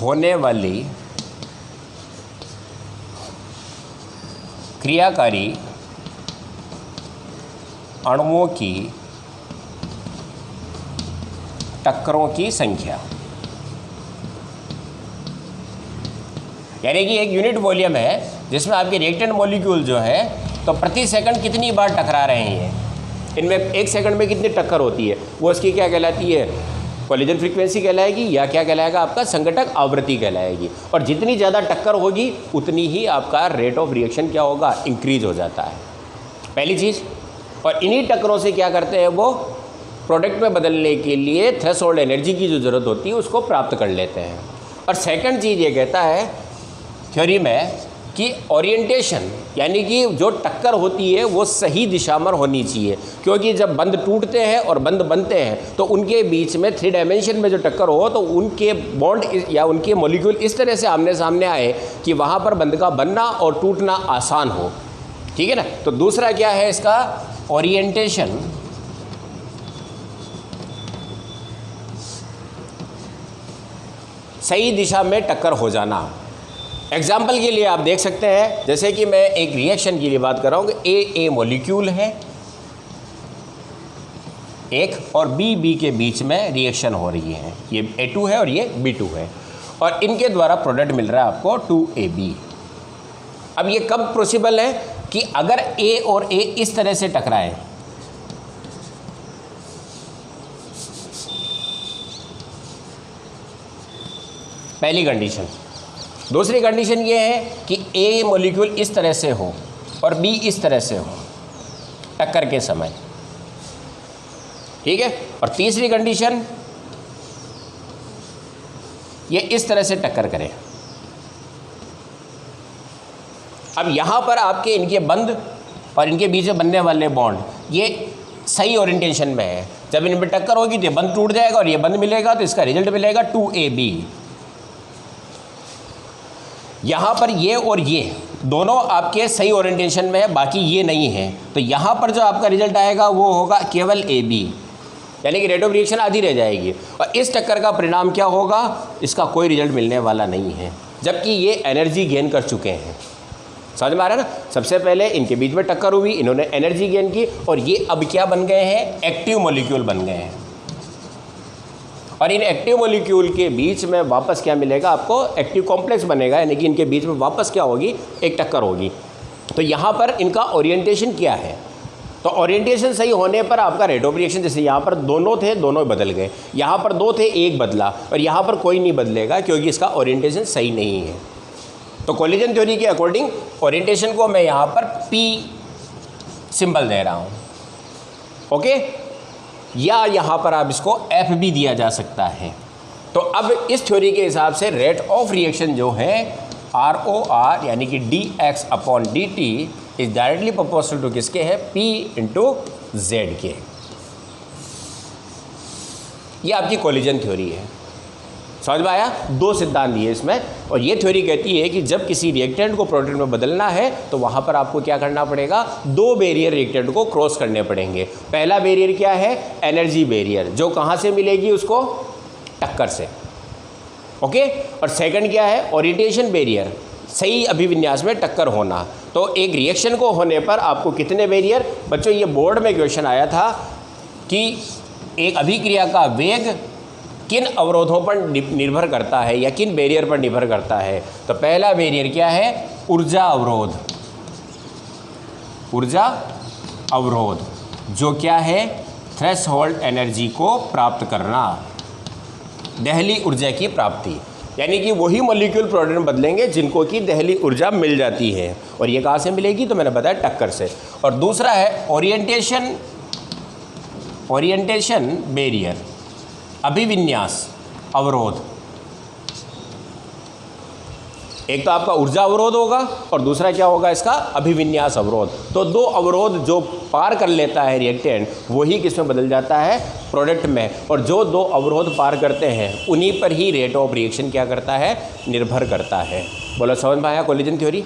होने वाली क्रियाकारी अणुओं की टक्करों की संख्या, यानी कि एक यूनिट वॉल्यूम है जिसमें आपके रिएक्टेंट मॉलिक्यूल जो है तो प्रति सेकंड कितनी बार टकरा रहे हैं, इनमें एक सेकंड में कितनी टक्कर होती है, वो इसकी क्या कहलाती है, कोलिजन फ्रीक्वेंसी कहलाएगी, या क्या कहलाएगा, आपका संघटक आवृत्ति कहलाएगी। और जितनी ज़्यादा टक्कर होगी उतनी ही आपका रेट ऑफ रिएक्शन क्या होगा, इंक्रीज हो जाता है, पहली चीज़। और इन्हीं टक्करों से क्या करते हैं, वो प्रोडक्ट में बदलने के लिए थ्रेशोल्ड एनर्जी की जो ज़रूरत होती है उसको प्राप्त कर लेते हैं। और सेकंड चीज़ ये कहता है थ्योरी में कि ओरिएंटेशन यानी कि जो टक्कर होती है वो सही दिशा में होनी चाहिए, क्योंकि जब बंद टूटते हैं और बंद बनते हैं तो उनके बीच में 3 डायमेंशन में जो टक्कर हो तो उनके बॉन्ड या उनके मॉलिक्यूल इस तरह से आमने सामने आए कि वहाँ पर बंद का बनना और टूटना आसान हो। ठीक है ना। तो दूसरा क्या है इसका, ओरिएंटेशन सही दिशा में टक्कर हो जाना। एग्जाम्पल के लिए आप देख सकते हैं, जैसे कि मैं एक रिएक्शन के लिए बात कर रहा हूँ कि ए मॉलिक्यूल है एक और बी के बीच में रिएक्शन हो रही है, ये A2 है और ये B2 है, और इनके द्वारा प्रोडक्ट मिल रहा है आपको 2AB। अब ये कब पॉसिबल है कि अगर A और A इस तरह से टकराए, पहली कंडीशन। दूसरी कंडीशन ये है कि A मॉलिक्यूल इस तरह से हो और B इस तरह से हो टक्कर के समय। ठीक है। और तीसरी कंडीशन, ये इस तरह से टक्कर करें। अब यहां पर आपके इनके बंद और इनके बीच में बनने वाले बॉन्ड ये सही ओरिएंटेशन में है। जब इन पर टक्कर होगी तो ये बंद टूट जाएगा और ये बंद मिलेगा, तो इसका रिजल्ट मिलेगा 2AB। यहाँ पर ये और ये दोनों आपके सही ओरिएंटेशन में है, बाकी ये नहीं है, तो यहाँ पर जो आपका रिजल्ट आएगा वो होगा केवल AB, यानी कि रेट ऑफ रिएक्शन आधी रह जाएगी। और इस टक्कर का परिणाम क्या होगा, इसका कोई रिजल्ट मिलने वाला नहीं है, जबकि ये एनर्जी गेन कर चुके हैं। समझ में आ रहा है ना। सबसे पहले इनके बीच में टक्कर हुई, इन्होंने एनर्जी गेन की, और ये अब क्या बन गए हैं, एक्टिव मॉलिक्यूल बन गए हैं। और इन एक्टिव मॉलिक्यूल के बीच में वापस क्या मिलेगा आपको, एक्टिव कॉम्प्लेक्स बनेगा, यानी कि इनके बीच में वापस क्या होगी, एक टक्कर होगी। तो यहाँ पर इनका ओरिएंटेशन क्या है, तो ओरिएंटेशन सही होने पर आपका रेट ऑफ रिएक्शन, जैसे यहाँ पर दोनों थे दोनों बदल गए, यहाँ पर 2 थे एक बदला, और यहाँ पर कोई नहीं बदलेगा क्योंकि इसका ओरिएंटेशन सही नहीं है। तो कोलिजन थ्योरी के अकॉर्डिंग ओरिएंटेशन को मैं यहाँ पर P सिंबल दे रहा हूँ, ओके, या यहाँ पर आप इसको F भी दिया जा सकता है। तो अब इस थ्योरी के हिसाब से रेट ऑफ रिएक्शन जो है ROR यानी कि dx/dt is directly proportional to किसके है, P × Z के। ये आपकी कोलिजन थ्योरी है। समझ में आया। 2 सिद्धांत दिए इसमें, और ये थ्योरी कहती है कि जब किसी रिएक्टेंट को प्रोडक्ट में बदलना है तो वहाँ पर आपको क्या करना पड़ेगा, 2 बैरियर रिएक्टेंट को क्रॉस करने पड़ेंगे। पहला बैरियर क्या है, एनर्जी बैरियर, जो कहाँ से मिलेगी उसको, टक्कर से, ओके। और सेकंड क्या है, ओरिएंटेशन बैरियर, सही अभिविन्यास में टक्कर होना। तो एक रिएक्शन को होने पर आपको कितने बैरियर, बच्चों ये बोर्ड में क्वेश्चन आया था कि एक अभिक्रिया का वेग किन अवरोधों पर निर्भर करता है या किन बैरियर पर निर्भर करता है। तो पहला बैरियर क्या है, ऊर्जा अवरोध, ऊर्जा अवरोध जो क्या है, थ्रेशोल्ड एनर्जी को प्राप्त करना, दहली ऊर्जा की प्राप्ति, यानी कि वही मॉलिक्यूल प्रोडक्ट में बदलेंगे जिनको कि दहली ऊर्जा मिल जाती है। और ये कहाँ से मिलेगी, तो मैंने बताया टक्कर से। और दूसरा है ओरिएंटेशन बैरियर, अभिविन्यास अवरोध। एक तो आपका ऊर्जा अवरोध होगा और दूसरा क्या होगा इसका, अभिविन्यास अवरोध। तो 2 अवरोध जो पार कर लेता है रिएक्टेंट वही किस में बदल जाता है, प्रोडक्ट में। और जो 2 अवरोध पार करते हैं उन्हीं पर ही रेट ऑफ रिएक्शन क्या करता है, निर्भर करता है। बोलो समझ में आया कोलिजन थ्योरी,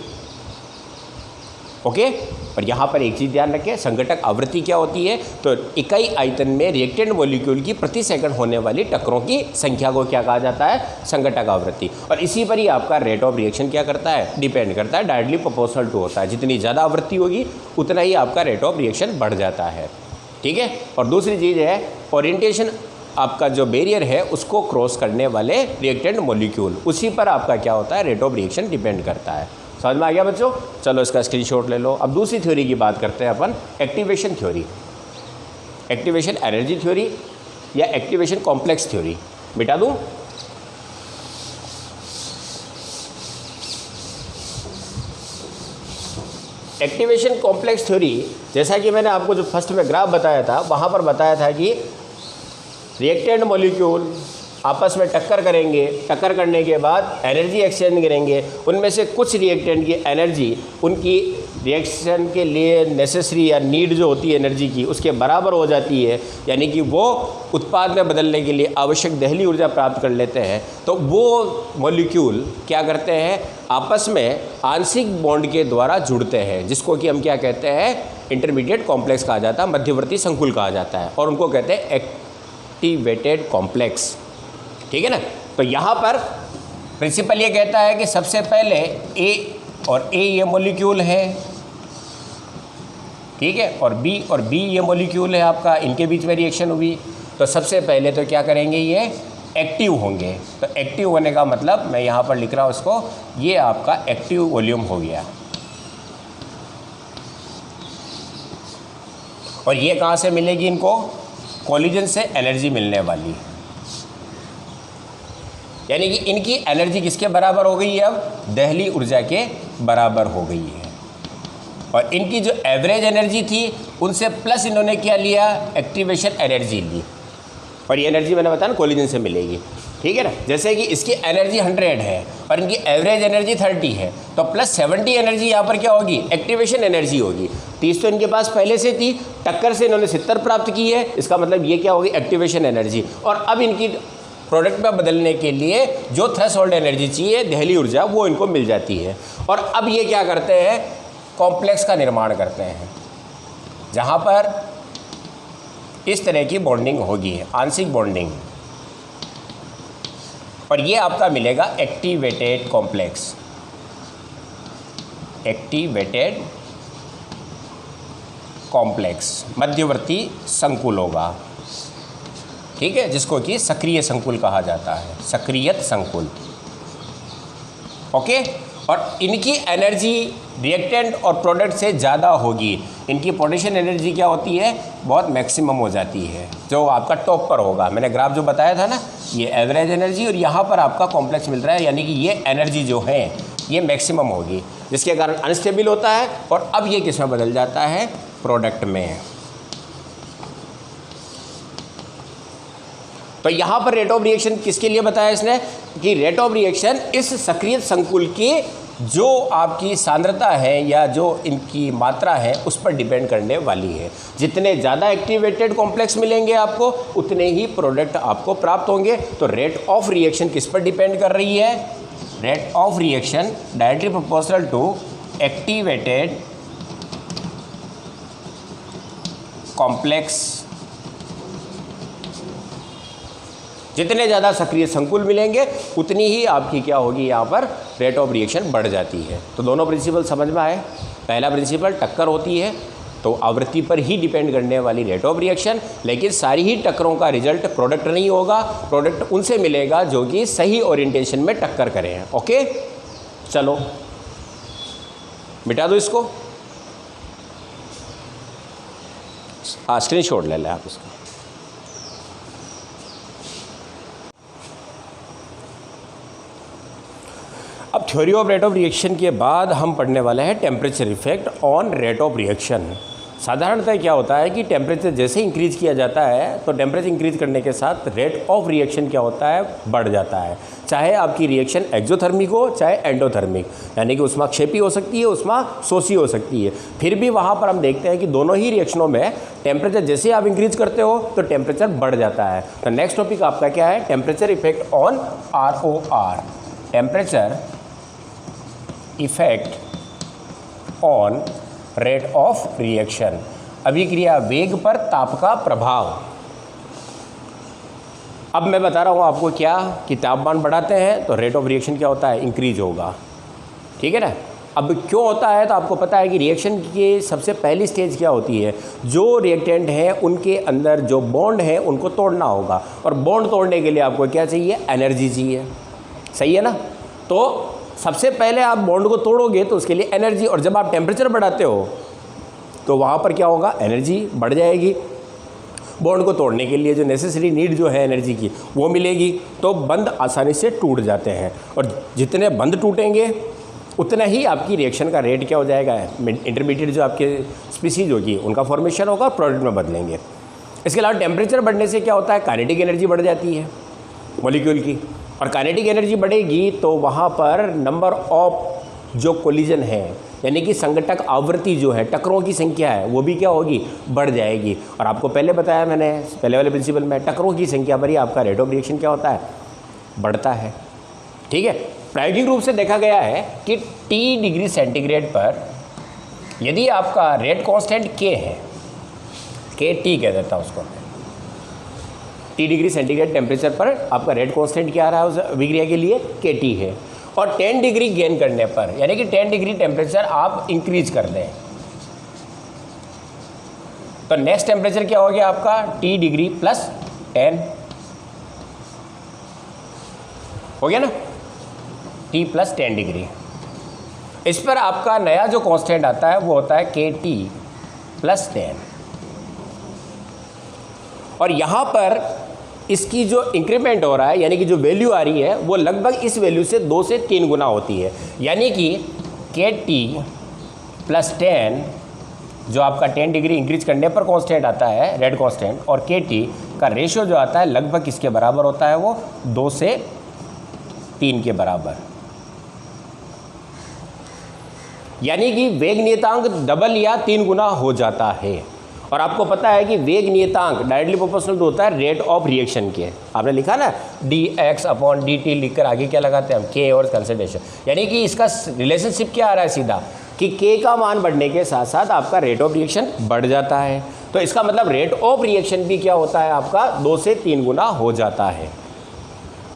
ओके। और यहाँ पर एक चीज़ ध्यान रखें, संघटक आवृत्ति क्या होती है, तो इकाई आयतन में रिएक्टेंट मॉलिक्यूल की प्रति सेकंड होने वाली टक्करों की संख्या को क्या कहा जाता है, संघटक आवृत्ति। और इसी पर ही आपका रेट ऑफ रिएक्शन क्या करता है, डिपेंड करता है, डायरेक्टली प्रोपोर्शनल टू होता है। जितनी ज़्यादा आवृत्ति होगी उतना ही आपका रेट ऑफ रिएक्शन बढ़ जाता है, ठीक है। और दूसरी चीज़ है ओरिएंटेशन, आपका जो बैरियर है उसको क्रॉस करने वाले रिएक्टेंट मॉलिक्यूल, उसी पर आपका क्या होता है, रेट ऑफ रिएक्शन डिपेंड करता है। समझ में आ गया बच्चों, चलो इसका स्क्रीनशॉट ले लो। अब दूसरी थ्योरी की बात करते हैं अपन, activation theory, activation energy theory या एक्टिवेशन कॉम्प्लेक्स थ्योरी। मिटा दूं, एक्टिवेशन कॉम्प्लेक्स थ्योरी, जैसा कि मैंने आपको जो फर्स्ट में ग्राफ बताया था वहाँ पर बताया था कि रिएक्टेंट मॉलिक्यूल आपस में टक्कर करेंगे, टक्कर करने के बाद एनर्जी एक्सचेंज करेंगे, उनमें से कुछ रिएक्टेंट की एनर्जी उनकी रिएक्शन के लिए नेसेसरी या नीड जो होती है एनर्जी की उसके बराबर हो जाती है, यानी कि वो उत्पाद में बदलने के लिए आवश्यक दहली ऊर्जा प्राप्त कर लेते हैं। तो वो मॉलिक्यूल क्या करते हैं, आपस में आंशिक बॉन्ड के द्वारा जुड़ते हैं, जिसको कि हम क्या कहते हैं, इंटरमीडिएट कॉम्प्लेक्स कहा जाता है, मध्यवर्ती संकुल कहा जाता है, और उनको कहते हैं एक्टिवेटेड कॉम्प्लेक्स। ठीक है ना। तो यहाँ पर प्रिंसिपल ये कहता है कि सबसे पहले ए और ए ये मॉलिक्यूल है, ठीक है, और बी ये मॉलिक्यूल है आपका, इनके बीच में रिएक्शन हुई, तो सबसे पहले तो क्या करेंगे, ये एक्टिव होंगे। तो एक्टिव होने का मतलब मैं यहाँ पर लिख रहा हूँ इसको, ये आपका एक्टिव वॉल्यूम हो गया। और ये कहाँ से मिलेगी इनको, कोलिजन से एनर्जी मिलने वाली, यानी कि इनकी एनर्जी किसके बराबर हो गई है, अब दहली ऊर्जा के बराबर हो गई है। और इनकी जो एवरेज एनर्जी थी उनसे प्लस इन्होंने क्या लिया, एक्टिवेशन एनर्जी ली, और ये एनर्जी मैंने बताया ना कोलिजन से मिलेगी। ठीक है ना। जैसे कि इसकी एनर्जी 100 है और इनकी एवरेज एनर्जी 30 है, तो प्लस 70 एनर्जी यहाँ पर क्या होगी, एक्टिवेशन एनर्जी होगी। 30 तो इनके पास पहले से थी, टक्कर से इन्होंने 70 प्राप्त की है, इसका मतलब ये क्या होगी, एक्टिवेशन एनर्जी। और अब इनकी प्रोडक्ट में बदलने के लिए जो थ्रेशोल्ड एनर्जी चाहिए, दहली ऊर्जा, वो इनको मिल जाती है। और अब ये क्या करते हैं, कॉम्प्लेक्स का निर्माण करते हैं, जहाँ पर इस तरह की बॉन्डिंग होगी, आंशिक बॉन्डिंग, और ये आपका मिलेगा एक्टिवेटेड कॉम्प्लेक्स, एक्टिवेटेड कॉम्प्लेक्स, मध्यवर्ती संकुल होगा। ठीक है, जिसको कि सक्रिय संकुल कहा जाता है, सक्रियत संकुल। ओके। और इनकी एनर्जी रिएक्टेंट और प्रोडक्ट से ज़्यादा होगी, इनकी पोटेंशियल एनर्जी क्या होती है, बहुत मैक्सिमम हो जाती है, जो आपका टॉप पर होगा। मैंने ग्राफ जो बताया था ना, ये एवरेज एनर्जी, और यहाँ पर आपका कॉम्प्लेक्स मिल रहा है, यानी कि ये एनर्जी जो है ये मैक्सिमम होगी, जिसके कारण अनस्टेबल होता है। और अब ये किस में बदल जाता है, प्रोडक्ट में। तो यहाँ पर रेट ऑफ रिएक्शन किसके लिए बताया इसने, कि रेट ऑफ रिएक्शन इस सक्रिय संकुल की जो आपकी सांद्रता है या जो इनकी मात्रा है उस पर डिपेंड करने वाली है। जितने ज़्यादा एक्टिवेटेड कॉम्प्लेक्स मिलेंगे आपको, उतने ही प्रोडक्ट आपको प्राप्त होंगे। तो रेट ऑफ रिएक्शन किस पर डिपेंड कर रही है, rate of reaction directly proportional to activated complex. जितने ज़्यादा सक्रिय संकुल मिलेंगे उतनी ही आपकी क्या होगी, यहाँ पर रेट ऑफ रिएक्शन बढ़ जाती है। तो दोनों प्रिंसिपल समझ में आए। पहला प्रिंसिपल, टक्कर होती है तो आवृत्ति पर ही डिपेंड करने वाली रेट ऑफ रिएक्शन, लेकिन सारी ही टक्करों का रिजल्ट प्रोडक्ट नहीं होगा, प्रोडक्ट उनसे मिलेगा जो कि सही ओरिएंटेशन में टक्कर करें हैं। ओके, चलो मिटा दो इसको, हाँ स्क्रीनशॉट ले लें आप इसका। अब theory of rate of reaction के बाद हम पढ़ने वाले हैं temperature effect on rate of reaction. साधारणतः क्या होता है कि टेम्परेचर जैसे इंक्रीज किया जाता है तो टेम्परेचर इंक्रीज करने के साथ रेट ऑफ रिएक्शन क्या होता है, बढ़ जाता है। चाहे आपकी रिएक्शन एक्सोथर्मिक हो चाहे एंडोथर्मिक, यानी कि उष्माक्षेपी हो सकती है, उष्माशोषी हो सकती है। फिर भी वहाँ पर हम देखते हैं कि दोनों ही रिएक्शनों में टेम्परेचर जैसे आप इंक्रीज करते हो तो टेम्परेचर बढ़ जाता है। तो नेक्स्ट टॉपिक आपका क्या है, temperature effect on ROR, temperature effect on rate of reaction, अभिक्रिया वेग पर ताप का प्रभाव। अब मैं बता रहा हूँ आपको क्या, कि तापमान बढ़ाते हैं तो रेट ऑफ रिएक्शन क्या होता है, इंक्रीज होगा। ठीक है ना। अब क्यों होता है, तो आपको पता है कि रिएक्शन की सबसे पहली स्टेज क्या होती है, जो रिएक्टेंट है उनके अंदर जो बॉन्ड है उनको तोड़ना होगा, और बॉन्ड तोड़ने के लिए आपको क्या चाहिए, एनर्जी चाहिए। सही है ना। तो सबसे पहले आप बॉन्ड को तोड़ोगे तो उसके लिए एनर्जी, और जब आप टेम्परेचर बढ़ाते हो तो वहाँ पर क्या होगा, एनर्जी बढ़ जाएगी। बॉन्ड को तोड़ने के लिए जो नेसेसरी नीड जो है एनर्जी की वो मिलेगी, तो बंध आसानी से टूट जाते हैं, और जितने बंध टूटेंगे उतना ही आपकी रिएक्शन का रेट क्या हो जाएगा, इंटरमीडिएट जो आपके स्पीसीज होगी उनका फॉर्मेशन होगा, प्रोडक्ट में बदलेंगे। इसके अलावा टेम्परेचर बढ़ने से क्या होता है, काइनेटिक एनर्जी बढ़ जाती है। मॉलिक्यूल की। और काइनेटिक एनर्जी बढ़ेगी तो वहाँ पर नंबर ऑफ जो कोलिजन है, यानी कि संघटक आवृत्ति जो है, टक्करों की संख्या है, वो भी क्या होगी, बढ़ जाएगी। और आपको पहले बताया मैंने पहले वाले प्रिंसिपल में, टक्करों की संख्या पर ही आपका रेट ऑफ रिएक्शन क्या होता है, बढ़ता है। ठीक है। प्रायोगिक रूप से देखा गया है कि T डिग्री सेंटीग्रेड पर यदि आपका रेट कांस्टेंट K है, KT कह देता हूँ उसको, T डिग्री सेंटीग्रेड टेम्परेचर पर आपका रेट कांस्टेंट क्या आ रहा है उस अभिक्रिया के लिए, KT है। और 10 डिग्री गेन करने पर, यानी कि 10 डिग्री टेम्परेचर आप इंक्रीज कर दें, तो नेक्स्ट टेम्परेचर क्या हो गया आपका, T डिग्री प्लस 10 हो गया ना, T प्लस 10 डिग्री। इस पर आपका नया जो कांस्टेंट आता है वो होता है KT प्लस 10। और यहाँ पर इसकी जो इंक्रीमेंट हो रहा है, यानी कि जो वैल्यू आ रही है, वो लगभग इस वैल्यू से 2 से 3 गुना होती है। यानी कि KT प्लस 10 जो आपका 10 डिग्री इंक्रीज करने पर कांस्टेंट आता है, रेट कांस्टेंट, और KT का रेशियो जो आता है लगभग किसके बराबर होता है, वो 2 से 3 के बराबर। यानी कि वेग नियतांक डबल या 3 गुना हो जाता है। और आपको पता है कि वेग नियतांक डायरेक्टली प्रोपोर्शनल तो होता है रेट ऑफ रिएक्शन के। आपने लिखा ना dx/dt, लिखकर आगे क्या लगाते हैं हम, K और कंसंट्रेशन। यानी कि इसका रिलेशनशिप क्या आ रहा है सीधा, कि K का मान बढ़ने के साथ साथ आपका रेट ऑफ रिएक्शन बढ़ जाता है। तो इसका मतलब रेट ऑफ रिएक्शन भी क्या होता है आपका, 2 से 3 गुना हो जाता है।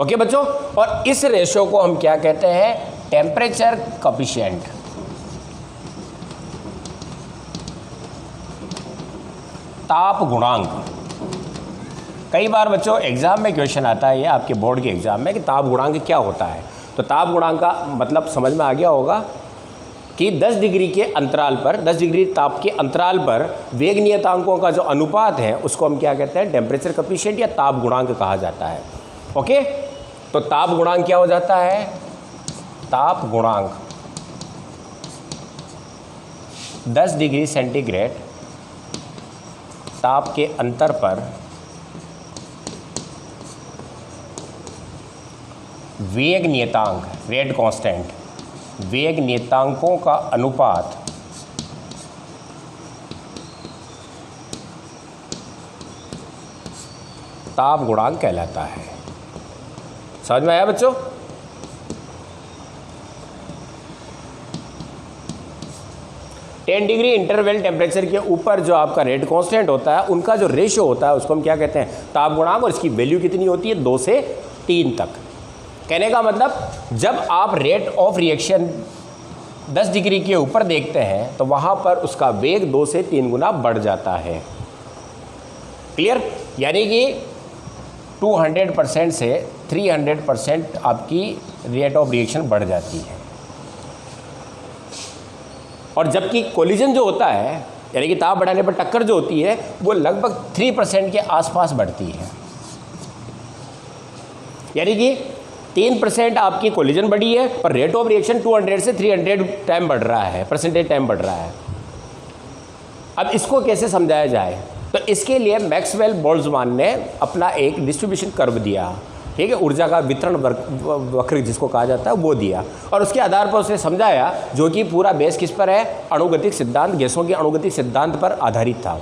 ओके बच्चों। और इस रेशो को हम क्या कहते हैं, टेम्परेचर कोएफिशिएंट। ताप गुणांक। कई बार बच्चों एग्जाम में क्वेश्चन आता है, ये आपके बोर्ड के एग्जाम में, कि ताप गुणांक क्या होता है। तो ताप गुणांक का मतलब समझ में आ गया होगा कि 10 डिग्री के अंतराल पर, 10 डिग्री ताप के अंतराल पर वेग नियतांकों का जो अनुपात है उसको हम क्या कहते हैं, टेम्परेचर कोएफिशिएंट या ताप गुणांक कहा जाता है। ओके। तो ताप गुणांक क्या हो जाता है, ताप गुणांक 10 डिग्री सेंटीग्रेड ताप के अंतर पर वेग नियतांक, रेट कांस्टेंट, वेग नियतांकों का अनुपात ताप गुणांक कहलाता है। समझ में आया बच्चों। टेन डिग्री इंटरवल टेम्परेचर के ऊपर जो आपका रेट कांस्टेंट होता है, उनका जो रेशियो होता है उसको हम क्या कहते हैं, ताप गुणांक। और इसकी वैल्यू कितनी होती है, 2 से 3 तक। कहने का मतलब जब आप रेट ऑफ रिएक्शन 10 डिग्री के ऊपर देखते हैं तो वहाँ पर उसका वेग 2 से 3 गुना बढ़ जाता है। क्लियर। यानी कि 200% से 300% आपकी रेट ऑफ रिएक्शन बढ़ जाती है। और जबकि कोलिजन जो होता है, यानी कि ताप बढ़ाने पर टक्कर जो होती है, वो लगभग 3% के आसपास बढ़ती है। यानी कि 3% आपकी कोलिजन बढ़ी है, पर रेट ऑफ रिएक्शन 200 से 300 टाइम बढ़ रहा है, परसेंटेज टाइम बढ़ रहा है। अब इसको कैसे समझाया जाए, तो इसके लिए मैक्सवेल बोल्ट्जमान ने अपना एक डिस्ट्रीब्यूशन कर्व दिया, ठीक है, ऊर्जा का वितरण वक्र जिसको कहा जाता है वो दिया। और उसके आधार पर उसने समझाया, जो कि पूरा बेस किस पर है, अणुगतिक सिद्धांत, गैसों के अणुगतिक सिद्धांत पर आधारित था।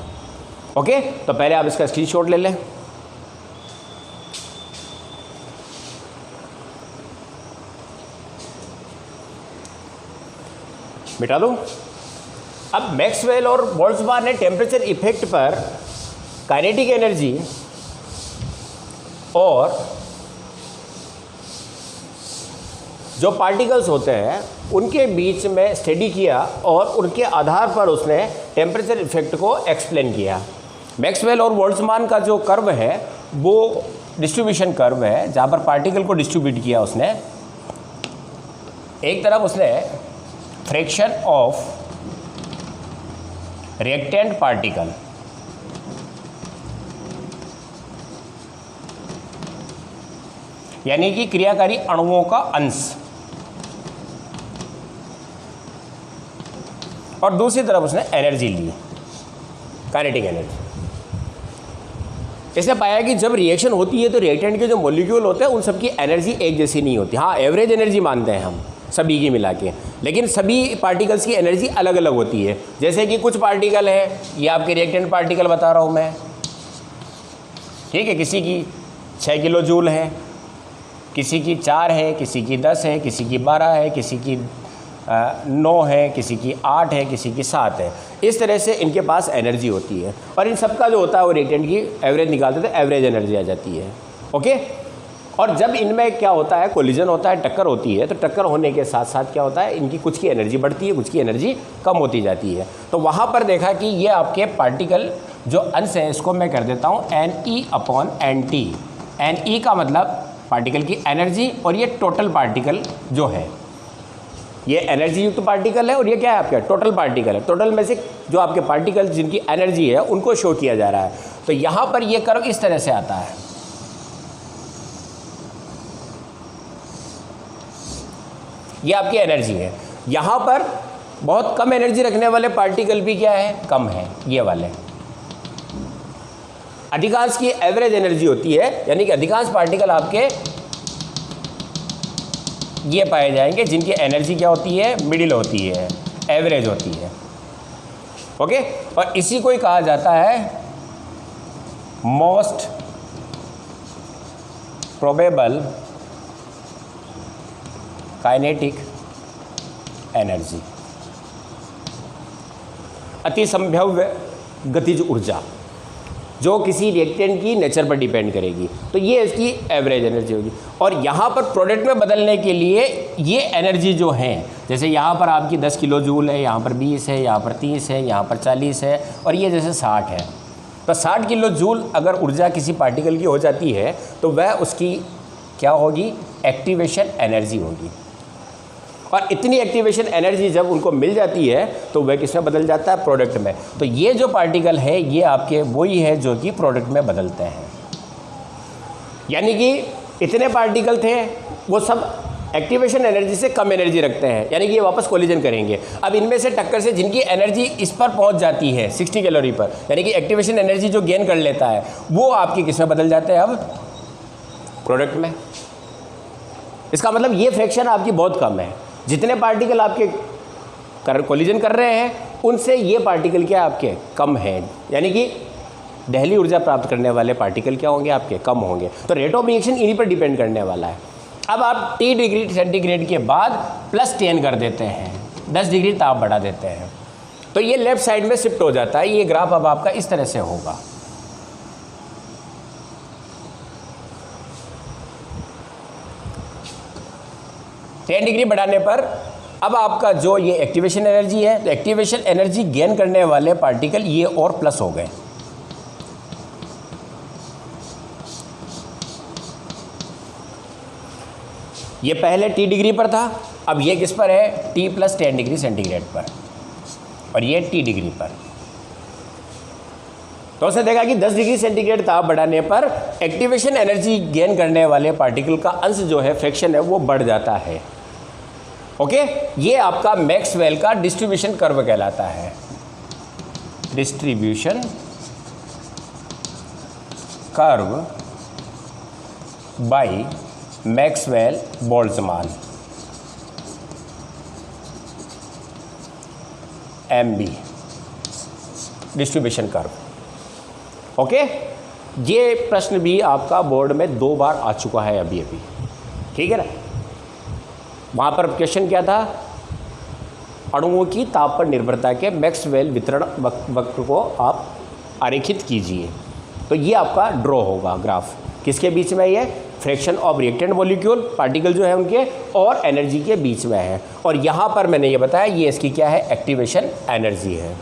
ओके। तो पहले आप इसका स्क्रीनशॉट ले लें। मिटा दो। अब मैक्सवेल और बोल्ट्जमान ने टेम्परेचर इफेक्ट पर काइनेटिक एनर्जी और जो पार्टिकल्स होते हैं उनके बीच में स्टडी किया, और उनके आधार पर उसने टेम्परेचर इफेक्ट को एक्सप्लेन किया। मैक्सवेल और बोल्ट्जमान का जो कर्व है वो डिस्ट्रीब्यूशन कर्व है, जहाँ पर पार्टिकल को डिस्ट्रीब्यूट किया उसने। एक तरफ उसने फ्रैक्शन ऑफ रिएक्टेंट पार्टिकल, यानी कि क्रियाकारी अणुओं का अंश, और दूसरी तरफ उसने एनर्जी ली, काइनेटिक एनर्जी। इसने पाया कि जब रिएक्शन होती है तो रिएक्टेंट के जो मॉलिक्यूल होते हैं उन सबकी एनर्जी एक जैसी नहीं होती। हाँ, एवरेज एनर्जी मानते हैं हम सभी की मिला के, लेकिन सभी पार्टिकल्स की एनर्जी अलग अलग होती है। जैसे कि कुछ पार्टिकल है, ये आपके रिएक्टेंट पार्टिकल बता रहा हूँ मैं, ठीक है, किसी की 6 किलो जूल है, किसी की 4 है, किसी की 10 है, किसी की 12 है, किसी की 9 है, किसी की 8 है, किसी की 7 है। इस तरह से इनके पास एनर्जी होती है और इन सब का जो होता है वो रिएक्टेंट की एवरेज निकालते तो एवरेज एनर्जी आ जाती है। ओके, और जब इनमें क्या होता है, कोलिजन होता है, टक्कर होती है, तो टक्कर होने के साथ साथ क्या होता है, इनकी कुछ की एनर्जी बढ़ती है, कुछ की एनर्जी कम होती जाती है। तो वहाँ पर देखा कि ये आपके पार्टिकल जो अंश है इसको मैं कर देता हूँ NE/NT। NE का मतलब पार्टिकल की एनर्जी और ये टोटल पार्टिकल जो है, ये एनर्जी युक्त पार्टिकल है और ये क्या है आपका टोटल पार्टिकल है। टोटल में से जो आपके पार्टिकल जिनकी एनर्जी है उनको शो किया जा रहा है। तो यहाँ पर ये कर्व इस तरह से आता है, ये आपकी एनर्जी है। यहाँ पर बहुत कम एनर्जी रखने वाले पार्टिकल भी क्या है, कम है, ये वाले। अधिकांश की एवरेज एनर्जी होती है, यानी कि अधिकांश पार्टिकल आपके ये पाए जाएंगे जिनकी एनर्जी क्या होती है, मिडिल होती है, एवरेज होती है। ओके, और इसी को ही कहा जाता है मोस्ट प्रोबेबल काइनेटिक एनर्जी, अति संभाव्य गतिज ऊर्जा, जो किसी रिएक्टेंट की नेचर पर डिपेंड करेगी। तो ये इसकी एवरेज एनर्जी होगी। और यहाँ पर प्रोडक्ट में बदलने के लिए ये एनर्जी जो है, जैसे यहाँ पर आपकी 10 किलो जूल है, यहाँ पर 20 है, यहाँ पर 30 है, यहाँ पर 40 है और ये जैसे 60 है। तो 60 किलो जूल अगर ऊर्जा किसी पार्टिकल की हो जाती है तो वह उसकी क्या होगी, एक्टिवेशन एनर्जी होगी। और इतनी एक्टिवेशन एनर्जी जब उनको मिल जाती है तो वह किस में बदल जाता है, प्रोडक्ट में। तो ये जो पार्टिकल है ये आपके वही है जो कि प्रोडक्ट में बदलते हैं। यानी कि इतने पार्टिकल थे वो सब एक्टिवेशन एनर्जी से कम एनर्जी रखते हैं, यानी कि ये वापस कोलिजन करेंगे। अब इनमें से टक्कर से जिनकी एनर्जी इस पर पहुंच जाती है 60 कैलोरी पर, यानी कि एक्टिवेशन एनर्जी जो गेन कर लेता है वो आपकी किस में बदल जाते हैं, अब प्रोडक्ट में। इसका मतलब ये फ्रैक्शन आपकी बहुत कम है। जितने पार्टिकल आपके कोलिजन कर रहे हैं उनसे ये पार्टिकल क्या आपके कम हैं, यानी कि दहली ऊर्जा प्राप्त करने वाले पार्टिकल क्या होंगे, आपके कम होंगे। तो रेट ऑफ रिएक्शन इन्हीं पर डिपेंड करने वाला है। अब आप T डिग्री सेंटीग्रेड के बाद +10 कर देते हैं, 10 डिग्री ताप बढ़ा देते हैं, तो ये लेफ्ट साइड में शिफ्ट हो जाता है। ये ग्राफ अब आपका इस तरह से होगा। टेन डिग्री बढ़ाने पर अब आपका जो ये एक्टिवेशन एनर्जी है, तो एक्टिवेशन एनर्जी गेन करने वाले पार्टिकल ये और प्लस हो गए। ये पहले T डिग्री पर था, अब ये किस पर है, T + 10 डिग्री सेंटीग्रेड पर, और ये T डिग्री पर। तो उसने देखा कि 10 डिग्री सेंटीग्रेड ताप बढ़ाने पर एक्टिवेशन एनर्जी गेन करने वाले पार्टिकल का अंश जो है, फ्रैक्शन है, वो बढ़ जाता है। ओके, ये आपका मैक्सवेल का डिस्ट्रीब्यूशन कर्व कहलाता है, distribution curve y Maxwell Boltzmann, MB distribution curve. Okay, ये प्रश्न भी आपका बोर्ड में 2 बार आ चुका है अभी, ठीक है ना। वहाँ पर क्वेश्चन क्या था, अणुओं की ताप पर निर्भरता के मैक्सवेल वितरण वक्र को आप आरेखित कीजिए। तो ये आपका ड्रॉ होगा ग्राफ, किसके बीच में, ये fraction of reactant molecule particle जो है उनके और एनर्जी के बीच में है। और यहाँ पर मैंने ये बताया ये इसकी क्या है, एक्टिवेशन एनर्जी है।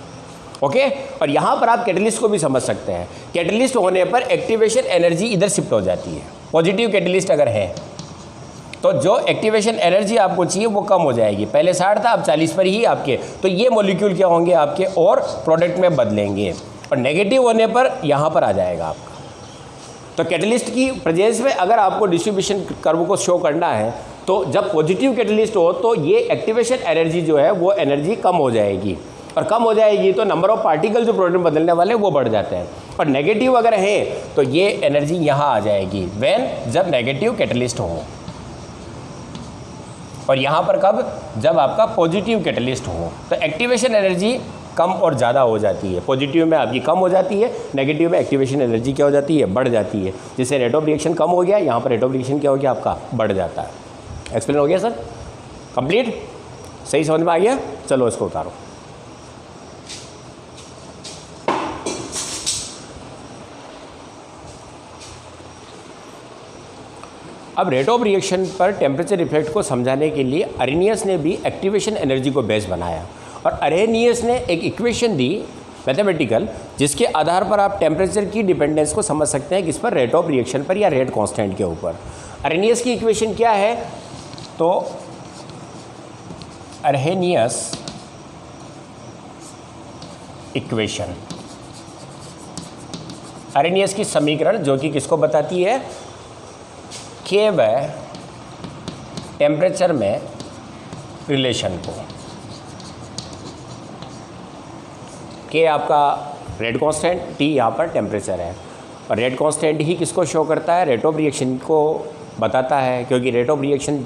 ओके, और यहाँ पर आप कैटलिस्ट को भी समझ सकते हैं। कैटलिस्ट होने पर एक्टिवेशन एनर्जी इधर शिफ्ट हो जाती है। पॉजिटिव कैटलिस्ट अगर है तो जो एक्टिवेशन एनर्जी आपको चाहिए वो कम हो जाएगी। पहले 60 था, अब 40 पर ही आपके, तो ये मॉलिक्यूल क्या होंगे आपके और प्रोडक्ट में बदलेंगे। और नेगेटिव होने पर यहाँ पर आ जाएगा आपका। तो कैटलिस्ट की प्रेजेंस में अगर आपको डिस्ट्रीब्यूशन कर्व को शो करना है तो जब पॉजिटिव कैटलिस्ट हो तो ये एक्टिवेशन एनर्जी जो है वो एनर्जी कम हो जाएगी, और कम हो जाएगी तो नंबर ऑफ पार्टिकल जो प्रोडक्ट में बदलने वाले वो बढ़ जाते हैं। और नेगेटिव अगर है तो ये एनर्जी यहाँ आ जाएगी व्हेन, जब नेगेटिव कैटलिस्ट हो, और यहाँ पर कब, जब आपका पॉजिटिव कैटलिस्ट हो। तो एक्टिवेशन एनर्जी कम और ज़्यादा हो जाती है, पॉजिटिव में आपकी कम हो जाती है, नेगेटिव में एक्टिवेशन एनर्जी क्या हो जाती है, बढ़ जाती है। जिससे रेट ऑफ रिएक्शन कम हो गया, यहाँ पर रेट ऑफ रिएक्शन क्या हो गया आपका, बढ़ जाता है। एक्सप्लेन हो गया सर, कंप्लीट, सही समझ में आ गया। चलो इसको उतारो। अब रेट ऑफ रिएक्शन पर टेम्परेचर इफेक्ट को समझाने के लिए अरेनियस ने भी एक्टिवेशन एनर्जी को बेस बनाया, और अरेनियस ने एक इक्वेशन दी मैथमेटिकल, जिसके आधार पर आप टेम्परेचर की डिपेंडेंस को समझ सकते हैं, किस पर, रेट ऑफ रिएक्शन पर या रेट कांस्टेंट के ऊपर। अरेनियस की इक्वेशन क्या है, तो अरेनियस इक्वेशन, अरेनियस की समीकरण जो कि किसको बताती है, के व टेम्परेचर में रिलेशन को। के आपका रेट कांस्टेंट, टी यहाँ पर टेम्परेचर है, और रेट कांस्टेंट ही किसको शो करता है, रेट ऑफ रिएक्शन को बताता है, क्योंकि रेट ऑफ रिएक्शन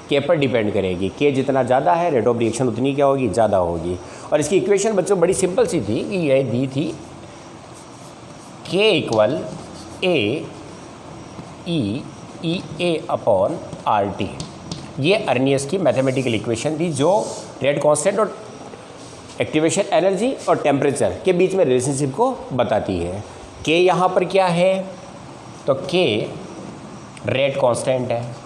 के पर डिपेंड करेगी। के जितना ज़्यादा है रेट ऑफ रिएक्शन उतनी क्या होगी, ज़्यादा होगी। और इसकी इक्वेशन बच्चों बड़ी सिंपल सी थी कि यह दी थी के equal A E A upon R T. ये अरेनियस की मैथमेटिकल इक्वेशन थी जो रेट कांस्टेंट और एक्टिवेशन एनर्जी और टेम्परेचर के बीच में रिलेशनशिप को बताती है। के यहाँ पर क्या है, तो के रेट कांस्टेंट है,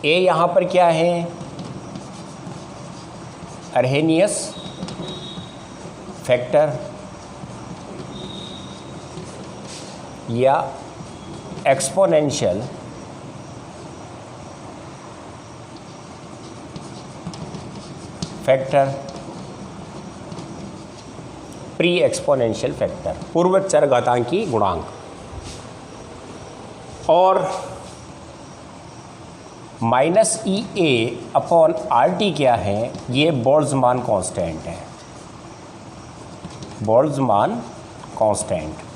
ए यहाँ पर क्या है, अरहेनियस फैक्टर या exponential factor, pre exponential factor, पूर्व चरघातांकी गुणांक, और minus E A upon R T क्या है, ये बोल्ट्जमान कांस्टेंट है, बोल्ट्जमान कांस्टेंट।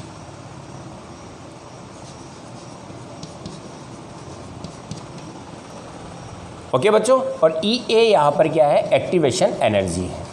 ओके बच्चों, और ई ए यहाँ पर क्या है, एक्टिवेशन एनर्जी है।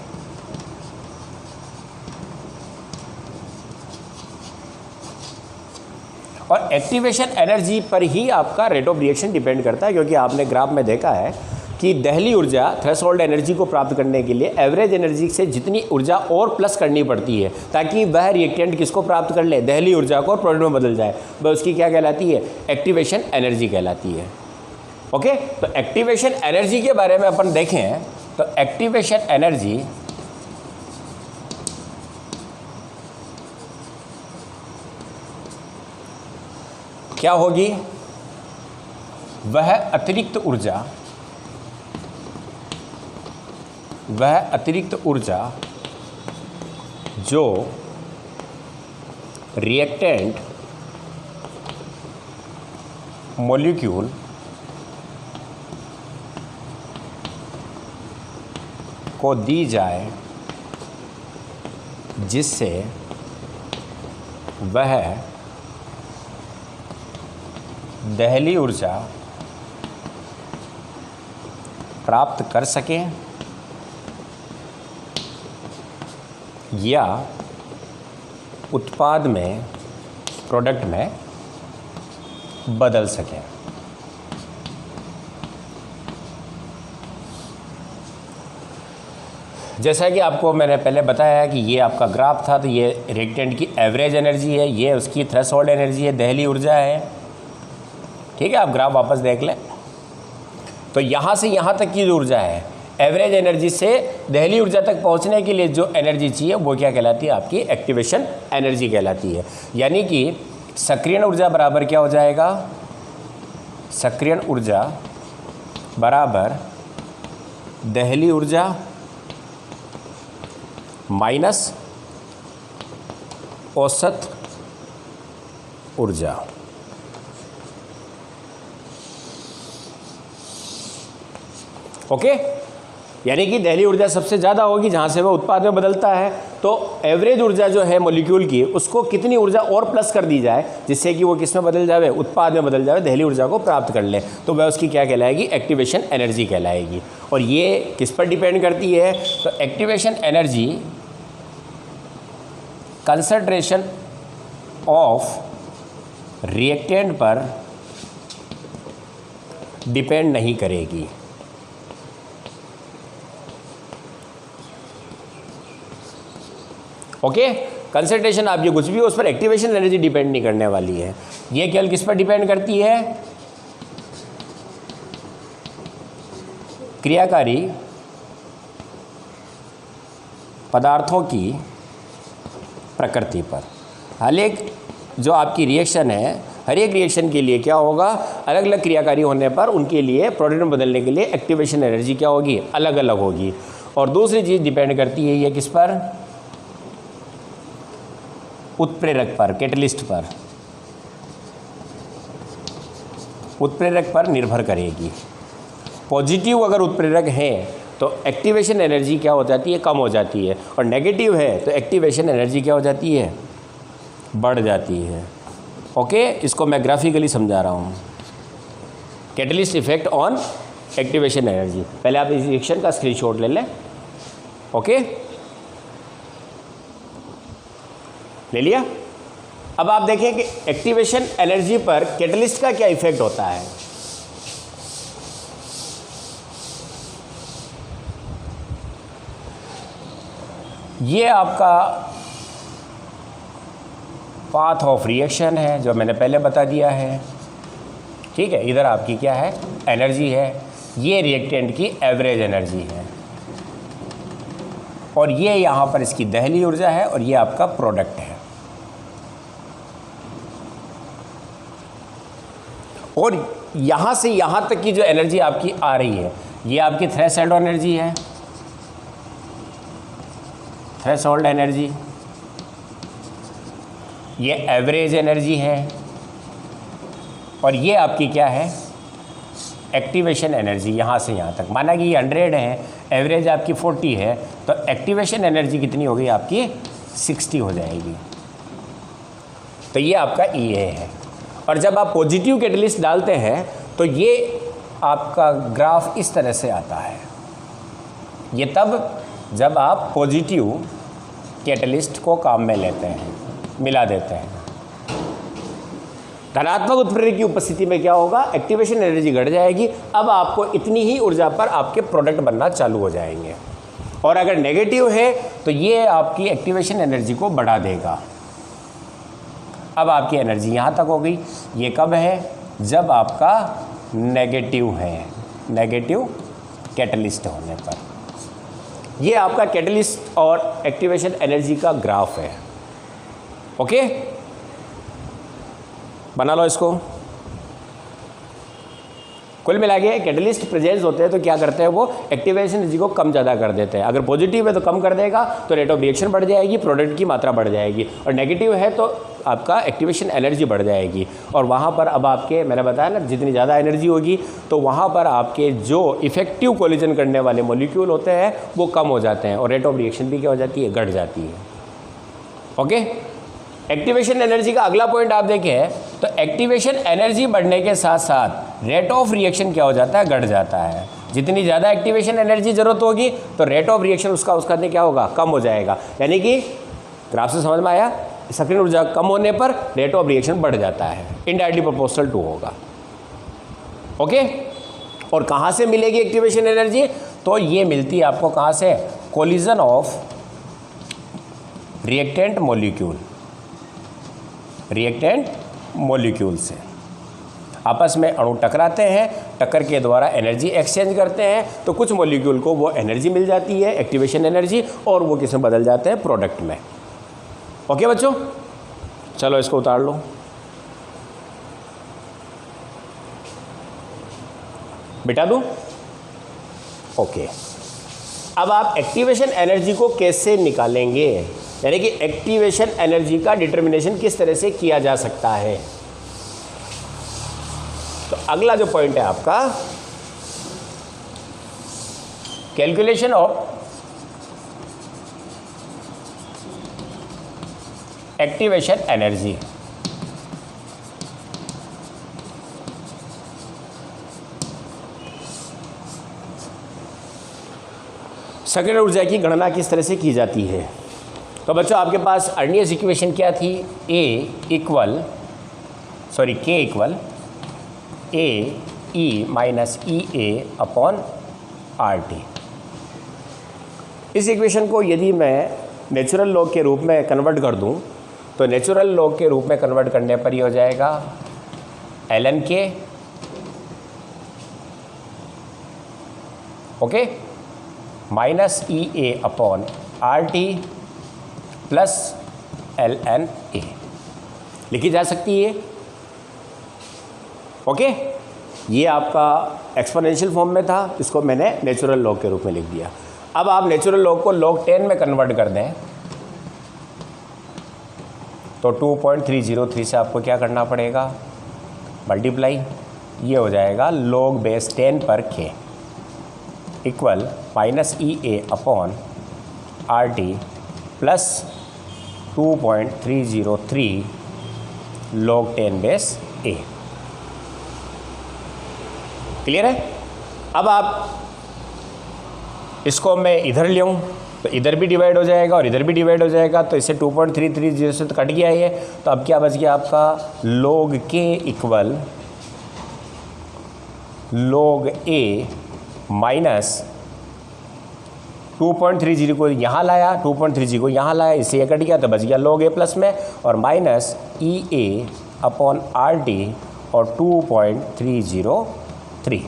और एक्टिवेशन एनर्जी पर ही आपका रेट ऑफ रिएक्शन डिपेंड करता है, क्योंकि आपने ग्राफ में देखा है कि दहली ऊर्जा थ्रेशोल्ड एनर्जी को प्राप्त करने के लिए एवरेज एनर्जी से जितनी ऊर्जा और प्लस करनी पड़ती है ताकि वह रिएक्टेंट किसको प्राप्त कर ले, दहली ऊर्जा को, और प्रोडक्ट में बदल जाए, वह उसकी क्या कहलाती है, एक्टिवेशन एनर्जी कहलाती है। ओके, तो एक्टिवेशन एनर्जी के बारे में अपन देखें तो एक्टिवेशन एनर्जी क्या होगी, वह अतिरिक्त ऊर्जा जो रिएक्टेंट मॉलिक्यूल को दी जाए, जिससे वह दहली ऊर्जा प्राप्त कर सके या उत्पाद में, प्रोडक्ट में बदल सके। जैसा कि आपको मैंने पहले बताया कि ये आपका ग्राफ था, तो ये रिएक्टेंट की एवरेज एनर्जी है, ये उसकी थ्रेशोल्ड एनर्जी है, दहली ऊर्जा है। ठीक है, आप ग्राफ वापस देख लें। तो यहाँ से यहाँ तक की जो ऊर्जा है, एवरेज एनर्जी से दहली ऊर्जा तक पहुँचने के लिए जो एनर्जी चाहिए वो क्या कहलाती है, आपकी एक्टिवेशन एनर्जी कहलाती है। यानी कि सक्रियण ऊर्जा बराबर क्या हो जाएगा, सक्रियण ऊर्जा बराबर दहली ऊर्जा माइनस औसत ऊर्जा। ओके, यानी कि दहली ऊर्जा सबसे ज़्यादा होगी जहाँ से वह उत्पाद में बदलता है। तो एवरेज ऊर्जा जो है मॉलिक्यूल की, उसको कितनी ऊर्जा और प्लस कर दी जाए जिससे कि वो किस में बदल जाए, उत्पाद में बदल जाए, दहली ऊर्जा को प्राप्त कर ले, तो वह उसकी क्या कहलाएगी, एक्टिवेशन एनर्जी कहलाएगी। और ये किस पर डिपेंड करती है, तो activation energy concentration of reactant पर डिपेंड नहीं करेगी। ओके, कंसंट्रेशन आपकी कुछ भी हो, उस पर एक्टिवेशन एनर्जी डिपेंड नहीं करने वाली है। ये केवल किस पर डिपेंड करती है, क्रियाकारी पदार्थों की प्रकृति पर। हर एक जो आपकी रिएक्शन है, हर एक रिएक्शन के लिए क्या होगा, अलग अलग क्रियाकारी होने पर उनके लिए प्रोडक्ट में बदलने के लिए एक्टिवेशन एनर्जी क्या होगी, अलग अलग होगी। और दूसरी चीज़ डिपेंड करती है ये किस पर, उत्प्रेरक पर, कैटलिस्ट पर, उत्प्रेरक पर निर्भर करेगी। पॉजिटिव अगर उत्प्रेरक है तो एक्टिवेशन एनर्जी क्या हो जाती है, कम हो जाती है, और नेगेटिव है तो एक्टिवेशन एनर्जी क्या हो जाती है, बढ़ जाती है। ओके, इसको मैं ग्राफिकली समझा रहा हूँ। Catalyst effect on activation energy, पहले आप इस रिएक्शन का स्क्रीनशॉट ले लें। ओके, ले लिया। अब आप देखें कि एक्टिवेशन एनर्जी पर कैटलिस्ट का क्या इफेक्ट होता है। ये आपका पाथ ऑफ रिएक्शन है जो मैंने पहले बता दिया है, ठीक है। इधर आपकी क्या है, एनर्जी है, ये रिएक्टेंट की एवरेज एनर्जी है, और ये यहाँ पर इसकी दहली ऊर्जा है, और ये आपका प्रोडक्ट है। और यहाँ से यहाँ तक की जो एनर्जी आपकी आ रही है, ये आपकी थ्रेशोल्ड एनर्जी है, थ्रेशोल्ड एनर्जी, ये एवरेज एनर्जी है, और ये आपकी क्या है, एक्टिवेशन एनर्जी। यहाँ से यहाँ तक माना कि ये 100 है, एवरेज आपकी 40 है, तो एक्टिवेशन एनर्जी कितनी हो गई आपकी, 60 हो जाएगी। तो ये आपका EA है। और जब आप पॉजिटिव कैटलिस्ट डालते हैं तो ये आपका ग्राफ इस तरह से आता है। ये तब जब आप पॉजिटिव कैटलिस्ट को काम में लेते हैं, मिला देते हैं। धनात्मक उत्प्रेरक की उपस्थिति में क्या होगा, एक्टिवेशन एनर्जी घट जाएगी। अब आपको इतनी ही ऊर्जा पर आपके प्रोडक्ट बनना चालू हो जाएंगे। और अगर नेगेटिव है तो ये आपकी एक्टिवेशन एनर्जी को बढ़ा देगा। अब आपकी एनर्जी यहाँ तक हो गई। ये कब है, जब आपका नेगेटिव है, नेगेटिव कैटलिस्ट होने पर। ये आपका कैटलिस्ट और एक्टिवेशन एनर्जी का ग्राफ है। ओके, बना लो इसको। कुल मिला के कैटलिस्ट प्रेजेंस होते हैं तो क्या करते हैं, वो एक्टिवेशन एनर्जी को कम ज़्यादा कर देते हैं। अगर पॉजिटिव है तो कम कर देगा, तो रेट ऑफ रिएक्शन बढ़ जाएगी, प्रोडक्ट की मात्रा बढ़ जाएगी। और नेगेटिव है तो आपका एक्टिवेशन एनर्जी बढ़ जाएगी। और वहाँ पर अब आपके, मैंने बताया ना, जितनी ज़्यादा एनर्जी होगी तो वहाँ पर आपके जो इफेक्टिव कोलिजन करने वाले मॉलिक्यूल होते हैं वो कम हो जाते हैं, और रेट ऑफ रिएक्शन भी क्या हो जाती है, घट जाती है। ओके, एक्टिवेशन एनर्जी का अगला पॉइंट आप देखें तो एक्टिवेशन एनर्जी बढ़ने के साथ साथ रेट ऑफ रिएक्शन क्या हो जाता है, घट जाता है। जितनी ज़्यादा एक्टिवेशन एनर्जी ज़रूरत होगी तो रेट ऑफ रिएक्शन उसका क्या होगा, कम हो जाएगा। यानी कि ग्राफ से समझ में आया, सक्रिय ऊर्जा कम होने पर रेट ऑफ रिएक्शन बढ़ जाता है, इनडायरेक्टली प्रोपोर्शनल टू होगा। ओके, और कहाँ से मिलेगी एक्टिवेशन एनर्जी, तो ये मिलती है आपको कहाँ से, collision of reactant molecule, reactant molecule से आपस में अणु टकराते हैं, टक्कर के द्वारा एनर्जी एक्सचेंज करते हैं, तो कुछ मॉलिक्यूल को वो एनर्जी मिल जाती है, एक्टिवेशन एनर्जी, और वो किस में बदल जाते हैं, प्रोडक्ट में। ओके बच्चों, चलो इसको उतार लो। बिठा दूं? ओके, अब आप एक्टिवेशन एनर्जी को कैसे निकालेंगे, यानी कि एक्टिवेशन एनर्जी का डिटर्मिनेशन किस तरह से किया जा सकता है। तो अगला जो पॉइंट है आपका, कैलकुलेशन ऑफ एक्टिवेशन एनर्जी। सक्रिय ऊर्जा की गणना किस तरह से की जाती है? तो बच्चों आपके पास अर्नियस इक्वेशन क्या थी? के equal A E minus E A upon R T. इस इक्वेशन को यदि मैं नेचुरल लॉग के रूप में कन्वर्ट कर दूं तो नेचुरल लॉग के रूप में कन्वर्ट करने पर ये हो जाएगा ln के, okay, minus E A upon R T plus ln A लिखी जा सकती है। ओके, ये आपका एक्सपोनेंशियल फॉर्म में था, इसको मैंने नेचुरल लॉग के रूप में लिख दिया। अब आप नेचुरल लॉग को log 10 में कन्वर्ट कर दें तो 2.303 से आपको क्या करना पड़ेगा? मल्टीप्लाई, ये हो जाएगा log बेस 10 पर k equal minus E A upon R T plus 2.303 log 10 base a। Clear है? अब आप इसको मैं इधर ले आऊँ तो इधर भी डिवाइड हो जाएगा और इधर भी डिवाइड हो जाएगा, तो इससे 2.330 से तो कट गया ये। तो अब क्या बच गया आपका? log k equal log a minus 2.30 को यहाँ लाया, 2.30 को यहाँ लाया, इससे ये कट गया तो बच गया log a प्लस में, और minus E A upon R T और 2.303।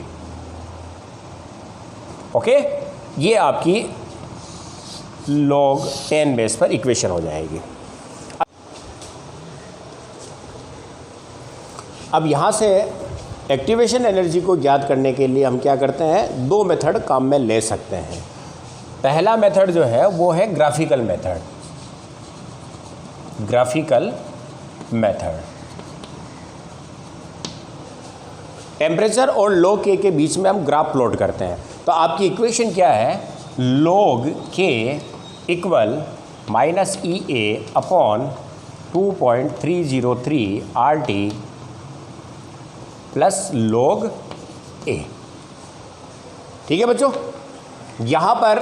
ओके, ये आपकी log 10 बेस पर इक्वेशन हो जाएगी। अब यहाँ से एक्टिवेशन एनर्जी को ज्ञात करने के लिए हम क्या करते हैं? दो मेथड काम में ले सकते हैं। पहला मेथड जो है वो है ग्राफिकल मेथड। टेम्परेचर और log k के बीच में हम ग्राफ प्लॉट करते हैं। तो आपकी इक्वेशन क्या है? log k equal minus E A upon 2.303 are T plus log a। ठीक है बच्चों, यहाँ पर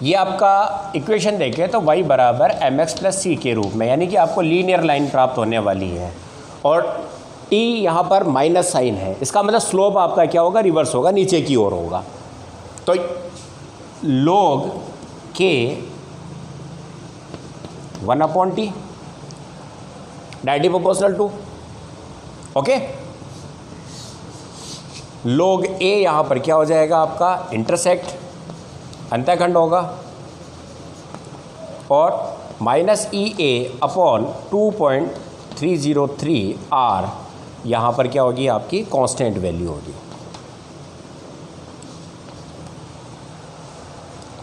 ये आपका इक्वेशन देखें तो y बराबर एम एक्स प्लस सी के रूप में, यानी कि आपको लीनियर लाइन प्राप्त होने वाली है, और t यहाँ पर माइनस साइन है। इसका मतलब स्लोप आपका क्या होगा? रिवर्स होगा, नीचे की ओर होगा। तो log k 1/t directly proportional to, okay. log a यहाँ पर क्या हो जाएगा आपका? इंटरसेक्ट, अंतःखंड होगा, और minus E A upon 2.303 R यहाँ पर क्या होगी? आपकी कांस्टेंट वैल्यू होगी।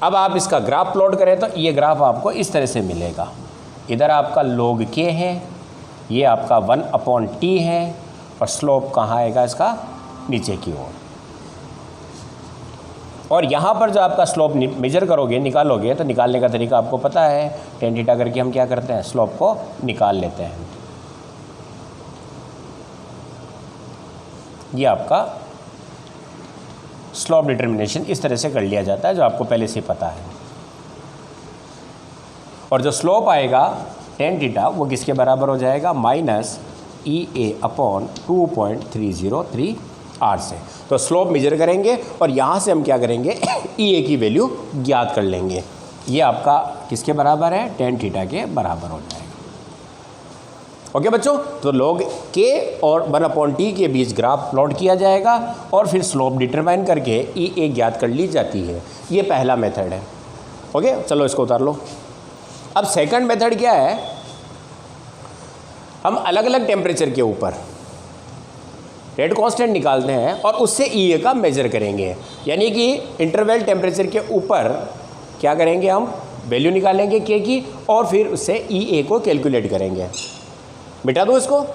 अब आप इसका ग्राफ प्लॉट करें तो ये ग्राफ आपको इस तरह से मिलेगा। इधर आपका log k है, ये आपका 1/t है, और स्लोप कहाँ आएगा इसका? नीचे की ओर। और यहाँ पर जो आपका स्लोप मेजर करोगे, निकालोगे, तो निकालने का तरीका आपको पता है। tan थीटा करके हम क्या करते हैं? स्लोप को निकाल लेते हैं। ये आपका स्लोप डिटर्मिनेशन इस तरह से कर लिया जाता है, जो आपको पहले से पता है। और जो स्लोप आएगा tan थीटा वो किसके बराबर हो जाएगा? Minus E A upon 2.303 R से। तो स्लोप मेजर करेंगे और यहाँ से हम क्या करेंगे? ई ए की वैल्यू ज्ञात कर लेंगे। ये आपका किसके बराबर है? tan थीटा के बराबर हो जाएगा। ओके बच्चों, तो log k और 1/t के बीच ग्राफ प्लॉट किया जाएगा और फिर स्लोप डिटरमाइन करके ई ए ज्ञात कर ली जाती है। ये पहला मेथड है। ओके, चलो इसको उतार लो। अब सेकंड मेथड क्या है? हम अलग अलग टेम्परेचर के ऊपर रेट कांस्टेंट निकालते हैं और उससे ई ए का मेजर करेंगे। यानी कि इंटरवल टेम्परेचर के ऊपर क्या करेंगे? हम वैल्यू निकालेंगे k की और फिर उससे ई ए को कैलकुलेट करेंगे। मिटा दो इसको,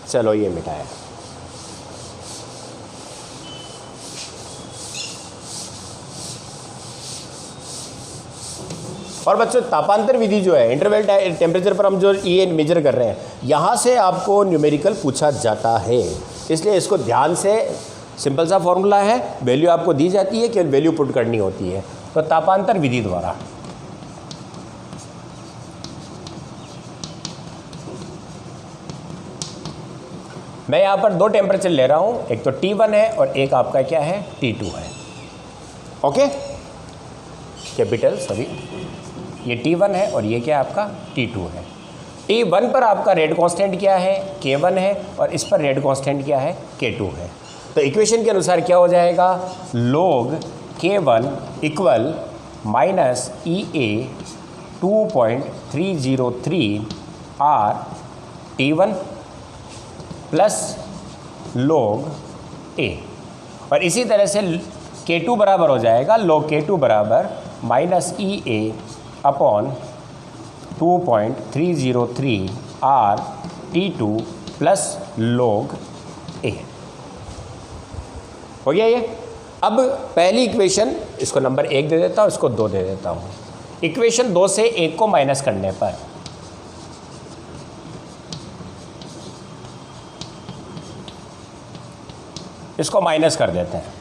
चलो ये मिटाया। और बच्चों तापांतर विधि जो है, इंटरवल टेम्परेचर पर हम जो ये मेजर कर रहे हैं, यहाँ से आपको न्यूमेरिकल पूछा जाता है, इसलिए इसको ध्यान से, सिंपल सा फॉर्मूला है, वैल्यू आपको दी जाती है, केवल वैल्यू पुट करनी होती है। तो तापांतर विधि द्वारा मैं यहाँ पर दो टेम्परेचर ले रहा हूँ, एक तो T1 है और एक आपका क्या है T2 है। ओके, कैपिटल सॉरी, ये T1 है और ये क्या आपका T2 है। T1 पर आपका रेट कांस्टेंट क्या है, K1 है, और इस पर रेट कांस्टेंट क्या है, K2 है। तो इक्वेशन के अनुसार क्या हो जाएगा, log K1 equal minus EA 2.303 R T1 plus log A, और इसी तरह से K2 बराबर हो जाएगा log K2 बराबर minus EA upon 2.303 R T2 plus log A। हो गया ये। अब पहली इक्वेशन, इसको नंबर 1 दे देता हूँ, इसको 2 दे देता हूँ। इक्वेशन 2 से 1 को माइनस करने पर इसको माइनस कर देते हैं,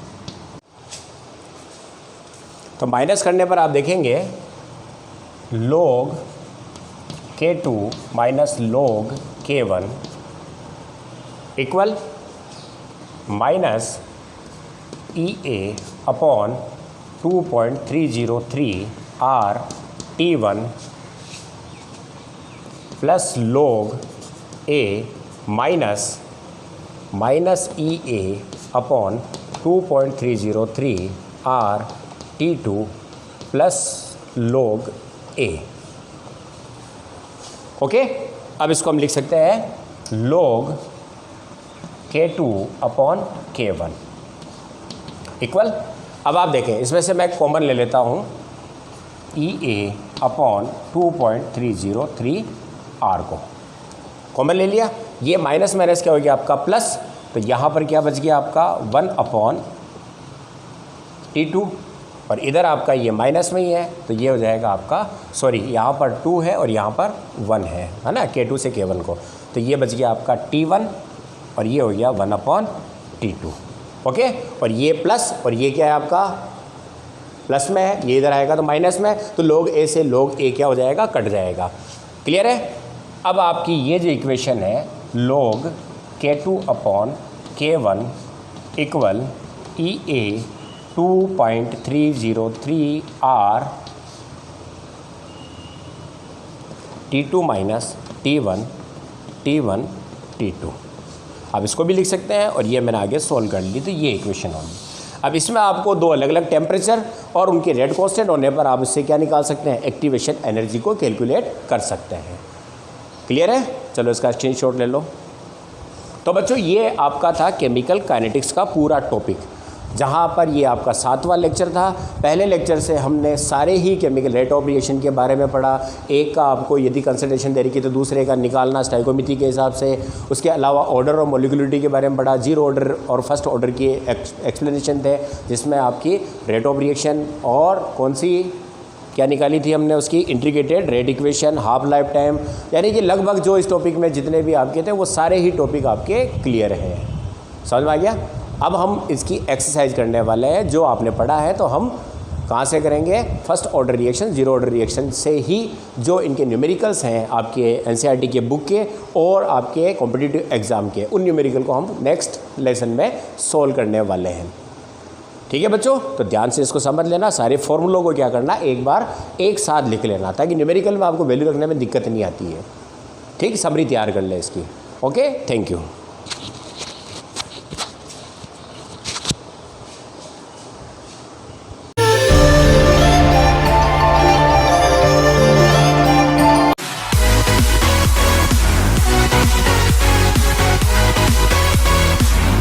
तो माइनस करने पर आप देखेंगे log K2 minus log K1 equal minus EA upon 2.303 R T1 plus log A minus EA upon 2.303 R T2 plus log A। Okay, अब इसको हम लिख सकते हैं log K2 upon K1 equal, अब आप देखें इसमें से मैं कॉमन ले लेता हूँ EA अपॉन 2.303 R को कॉमन ले लिया, ये माइनस माइनस क्या हो गया आपका प्लस, तो यहाँ पर क्या बच गया आपका 1 अपॉन T2, और इधर आपका ये माइनस में ही है, तो ये हो जाएगा आपका, सॉरी यहाँ पर 2 है और यहाँ पर 1 है ना, K2 से K1 को, तो ये बच गया आपका T1 और ये हो गया 1 अपॉन T2। ओके, और ये प्लस और ये क्या है आपका प्लस में है, ये इधर आएगा तो माइनस में, तो log A से log A क्या हो जाएगा, कट जाएगा। क्लियर है। अब आपकी ये जो इक्वेशन है log K2 upon K1 equal EA 2.303 R T2 minus T1 T2। अब इसको भी लिख सकते हैं और ये मैंने आगे सोल्व कर ली, तो ये इक्वेशन होगी। अब इसमें आपको दो अलग अलग टेम्परेचर और उनके रेट कांस्टेंट होने पर आप इससे क्या निकाल सकते हैं, एक्टिवेशन एनर्जी को कैलकुलेट कर सकते हैं। क्लियर है, चलो इसका स्क्रीनशॉट ले लो। तो बच्चों ये आपका था केमिकल काइनेटिक्स का पूरा टॉपिक, जहाँ पर ये आपका 7वां लेक्चर था। पहले लेक्चर से हमने सारे ही केमिकल रेट ऑफ रिएक्शन के बारे में पढ़ा, एक का आपको यदि कंसंट्रेशन दे रही थी तो दूसरे का निकालना स्टाइकोमेट्री के हिसाब से, उसके अलावा ऑर्डर और मोलिकुलरिटी के बारे में पढ़ा, जीरो ऑर्डर और फर्स्ट ऑर्डर की एक्सप्लेनेशन थे, जिसमें आपकी रेट ऑफ रिएक्शन और कौन सी क्या निकाली थी हमने, उसकी integrated rate equation, half life time, यानी कि लगभग जो इस टॉपिक में जितने भी आपके थे वो सारे ही टॉपिक आपके क्लियर हैं। समझ में आ गया। अब हम इसकी एक्सरसाइज करने वाले हैं, जो आपने पढ़ा है तो हम कहाँ से करेंगे, first order reaction, zero order reaction से ही, जो इनके न्यूमेरिकल्स हैं आपके एनसीईआरटी के बुक के और आपके कॉम्पिटिटिव एग्जाम के, उन न्यूमेरिकल को हम नेक्स्ट लेसन में सोल्व करने वाले हैं। ठीक है बच्चों, तो ध्यान से इसको समझ लेना, सारे फॉर्मूलों को क्या करना, एक बार एक साथ लिख लेना, ताकि न्यूमेरिकल में आपको वैल्यू रखने में दिक्कत नहीं आती है। ठीक, समरी तैयार कर ले इसकी। Okay, thank you.